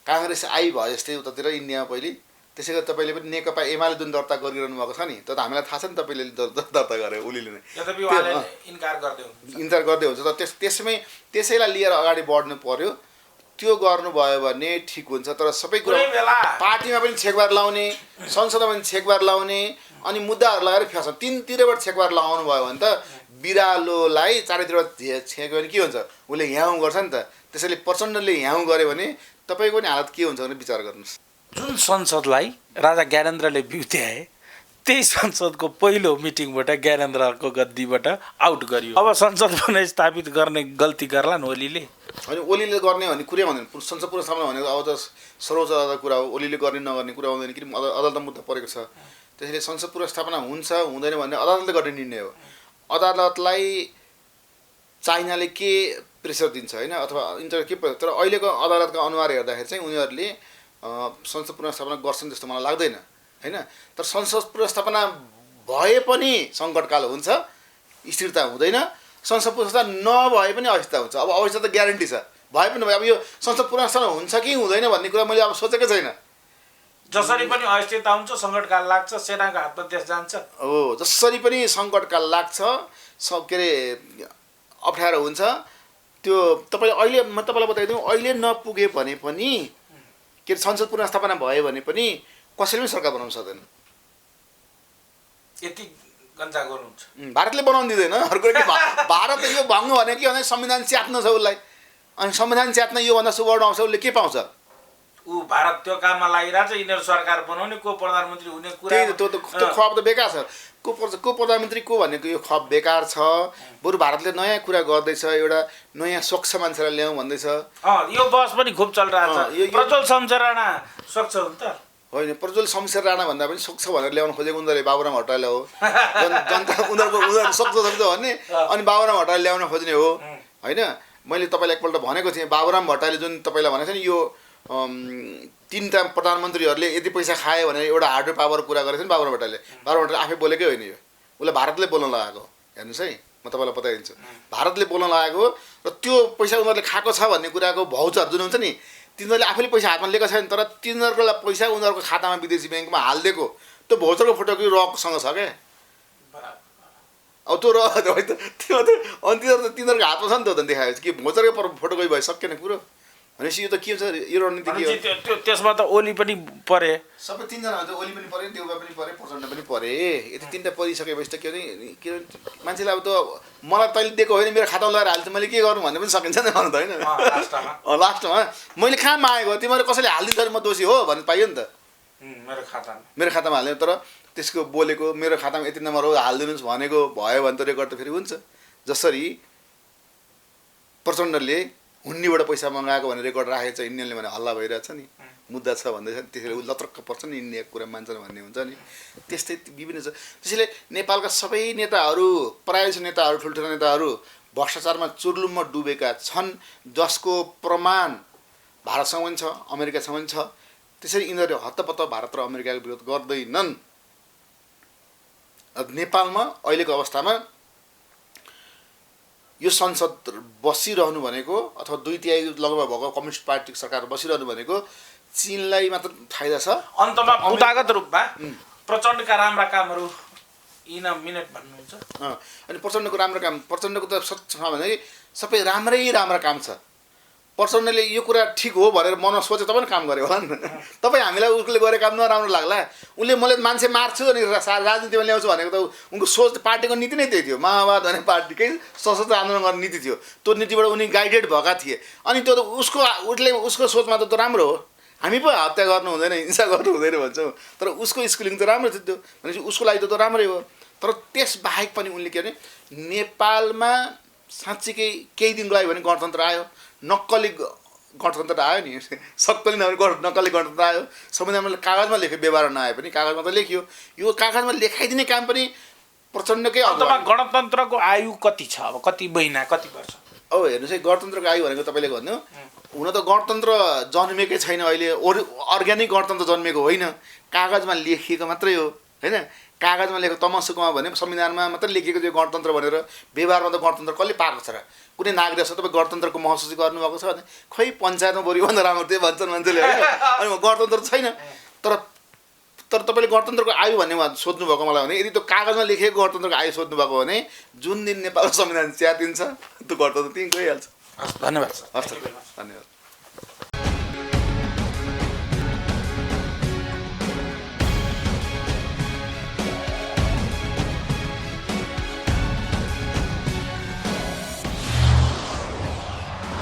काङ्ग्रेस भयो जस्तै उतातिर इन्डियामा पहिले। त्यसै गरी तपाईँले पनि नेकपा एमाले जुन दर्ता गरिरहनु भएको छ नि, त हामीलाई थाहा छ नि तपाईँले दर्ता गरे ओलीले नै इन्कार गर्दै हुन्छ। तर त्यसैलाई लिएर अगाडि बढ्नु पऱ्यो। त्यो गर्नुभयो भने ठिक हुन्छ। तर सबै कुरा पार्टीमा पनि छेकबार लाउने, संसदमा पनि छेकबार लाउने, अनि मुद्दाहरू लगाएर फ्याँक्छ। तिनतिरबाट छेकबार लगाउनु भयो भने त बिरालोलाई चारैतिरबाट छेक्यो भने के हुन्छ, उसले ह्याउ गर्छ नि त। त्यसैले प्रचण्डले ह्याउ गर्यो भने तपाईँको पनि हालत के हुन्छ भने विचार गर्नुहोस्। जुन संसदलाई राजा ज्ञानेन्द्रले बिउत्याए त्यही संसदको पहिलो मिटिङबाट ज्ञानेन्द्रको गद्दीबाट आउट गरियो। अब संसद पुनर्स्थापित गर्ने गल्ती गर्ला नि ओलीले। होइन ओलीले गर्ने भन्ने कुरै भन्दैन। संसद पुनर्स्थापना भनेको अब त सर्वोच्च अदालतको कुरा हो। ओलीले गर्ने नगर्ने कुरा आउँदैन, किन अदालतमा मुद्दा परेको छ। त्यसैले संसद पुनर्स्थापना हुन्छ हुँदैन भन्ने अदालतले गर्ने निर्णय हो। अदालतलाई चाइनाले के प्रेसर दिन्छ होइन, अथवा इन्टर के, तर अहिलेको अदालतको अनुहार हेर्दाखेरि चाहिँ उनीहरूले संसद पुनर्स्थापना गर्छन् जस्तो मलाई लाग्दैन होइन। तर संसद पुनर्स्थापना भए पनि सङ्कटकाल हुन्छ, स्थिरता हुँदैन। संसद पुनर्स्थापना नभए पनि अस्थिरता हुन्छ। अब अवस्था त ग्यारेन्टी छ भए पनि भयो। अब यो संसद पुनर्स्थापन हुन्छ कि हुँदैन भन्ने कुरा मैले अब सोचेकै छैन। जसरी पनि अस्थिरता हुन्छ, सङ्कटकाल लाग्छ, सेनाको हातमा देश जान्छ। हो, जसरी पनि सङ्कटकाल लाग्छ, के अरे अप्ठ्यारो हुन्छ। त्यो तपाईँले अहिले म तपाईँलाई बताइदिउँ, अहिले नपुगे भने पनि के अरे संसद पुनर्स्थापना भयो भने पनि कसैले पनि सरकार बनाउन सक्दैन। यति गन्जा गर्नुहुन्छ। भारतले बनाउनु दिँदैन। अर्को भारत यो भङ्ग भने के भने संविधान च्यात्न छ उसलाई। अनि संविधान च्यात्न योभन्दा सुवर्ण अवसर उसले के पाउँछ? ऊ भारत त्यो काममा लागिरहेछ, यिनीहरू सरकार बनाउने, को प्रधानमन्त्री हुने कुरा। त्यो खप त बेकार छ। को प्रधानमन्त्री को भनेको यो खप बेकार छ। बरु भारतले नयाँ कुरा गर्दैछ, एउटा नयाँ स्वच्छ मान्छेलाई ल्याउँ भन्दैछ। यो बस पनि खुब चलिरहेछ। प्रज्वल शमशेर राणा स्वच्छ हुन् त? होइन, प्रज्वल शमशेर राणा भन्दा पनि स्वच्छ भनेर ल्याउन खोजेको उनीहरूले बाबुराम भट्टराईलाई हो। जनता उनीहरू स्वच्छ भन्ने अनि बाबुराम भट्टराईले ल्याउन खोज्ने हो होइन। मैले तपाईँलाई एकपल्ट भनेको थिएँ, बाबुराम भट्टराईले जुन तपाईँलाई भनेको छ नि, यो 3टा प्रधानमन्त्रीहरूले यति पैसा खायो भनेर एउटा हार्ड पावर कुरा गरेको थियो नि बाबुराम भट्टराईले। बाबुराम भट्टराईले आफै बोलेकै होइन, यो उसलाई भारतले बोल्न लगाएको। हेर्नुहोस् है, म तपाईँलाई बताइदिन्छु, भारतले बोल्न लगाएको। र त्यो पैसा उनीहरूले खाएको छ भन्ने कुराको भाउचर जुन हुन्छ नि, तिनीहरूले आफैले पैसा हातमा लिएको छैन, तर तिनीहरूको पैसा उनीहरूको खातामा विदेशी ब्याङ्कमा हालिदिएको त्यो भाउचरको फोटो कि रकसँग छ क्या। अब त्यो त्यो अनि तिनीहरूको हातमा छ नि, त्यो देखाएपछि कि भाउचरकै फोटो कोही भयो सकेन कुरो भनेपछि यो त के हुन्छ? यो रणनीति के हो? त्यसमा त ओली पनि परे, सबै 3जना हुन्छ। ओली पनि परे, देउबा पनि परे, प्रचण्ड पनि परे। यति 3टा परिसकेपछि त के मान्छेले अब त मलाई तैँले दिएको होइन, मेरो खातामा लगाएर हाल्छ, मैले के गर्नु भन्ने पनि सकिन्छ नि भन्नु त होइन। लास्टमा मैले कहाँ मागेको, तिमीहरू कसैले हालिदिन्छ म दोषी हो भन्नु पाइयो नि त। मेरो खातामा हाल्यो, तर त्यसको बोलेको मेरो खातामा यति नम्बर हो हालिदिनुहोस् भनेको भयो भने त रेकर्ड त फेरि हुन्छ। जसरी प्रचण्डले हुन्नीबाट पैसा मगाएको भनेर रेकर्ड राखेको छ, इन्डियनले भने हल्ला भइरहेछ नि, मुद्दा छ भन्दैछ, त्यसैले ऊ लत्रक्क पर्छ नि, इन्डियाको कुरा मान्छन् भन्ने हुन्छ नि। त्यस्तै विभिन्न छ। त्यसैले नेपालका सबै नेताहरू, प्रायः नेताहरू, ठुल्ठुला नेताहरू भ्रष्टाचारमा चुर्लुममा डुबेका छन्, जसको प्रमाण भारतसँग पनि छ, अमेरिकासँग पनि छ। त्यसरी यिनीहरूले हत्तपत्त भारत र अमेरिकाको विरोध गर्दैनन्। नेपालमा अहिलेको अवस्थामा यो संसद बसिरहनु भनेको अथवा 2/3 लगभग भएको कम्युनिस्ट पार्टीको सरकार बसिरहनु भनेको चीनलाई मात्र फाइदा छ। अन्तमा पुतागत रूपमा प्रचण्डका राम्रा कामहरू इन मिनेट भन्नुहुन्छ। अनि प्रचण्डको राम्रो काम, प्रचण्डको त छ भने सबै राम्रा काम छ। प्रचण्डले यो कुरा ठिक हो भनेर मनमा सोचे तब नि काम गरे होला नि। तपाईँ हामीलाई उसले गरेको काम नराम्रो लाग्ला, उसले मैले मान्छे मार्छु अनि राजनीतिमा ल्याउँछु भनेको त उनको सोच, पार्टीको नीति नै त्यही थियो। माओवाद भन्ने पार्टीकै सशस्त्र आन्दोलन गर्ने नीति थियो, त्यो नीतिबाट उनी गाइडेड भएका थिए। अनि त्यो उसको सोचमा त राम्रो हो, हामी पो हत्या गर्नु हुँदैन, हिंसा गर्नु हुँदैन भन्छौँ, तर उसको स्कुलिङ त राम्रो थियो त्यो भनेपछि उसको लागि त राम्रै हो। तर त्यसबाहेक पनि उनले के भने नेपालमा साँच्चीकै केही दिनको लागि भने गणतन्त्र आयो, नक्कली गणतन्त्र आयो नि, सक्कली नक्कली गणतन्त्र आयो। संविधानमा कागजमा लेख्यो, व्यवहार नआए पनि कागजमा त लेख्यो। यो कागजमा लेखाइदिने काम पनि प्रचण्डकै। अथवा गणतन्त्रको आयु कति छ, अब कति महिना कति वर्ष? अब हेर्नुहोस् है, गणतन्त्रको आयु भनेको तपाईँले भन्नु हुन त गणतन्त्र जन्मेकै छैन अहिले, अर्ग्यानिक गणतन्त्र जन्मेको होइन, कागजमा लेखिएको मात्रै हो होइन। कागजमा लेखेको तमसुकमा भने संविधानमा मात्रै लेखिएको थियो गणतन्त्र भनेर। व्यवहारमा त गणतन्त्र कसले पाएको छ र? कुनै नागरिक तपाईँ गणतन्त्रको महसुस गर्नुभएको छ भने खै पञ्चायतमा बढीभन्दा राम्रो त्यो भन्छन् मान्छेले होइन। अनि गणतन्त्र छैन। तर तपाईँले गणतन्त्रको आयु भन्ने सोध्नुभएको मलाई भने, यदि त्यो कागजमा लेखेको गणतन्त्रको आयु सोध्नुभएको भने जुन दिन नेपालको संविधान च्यातिन्छ त्यो गणतन्त्र त्यहीँ गइहाल्छ। धन्यवाद। हस्, धन्यवाद।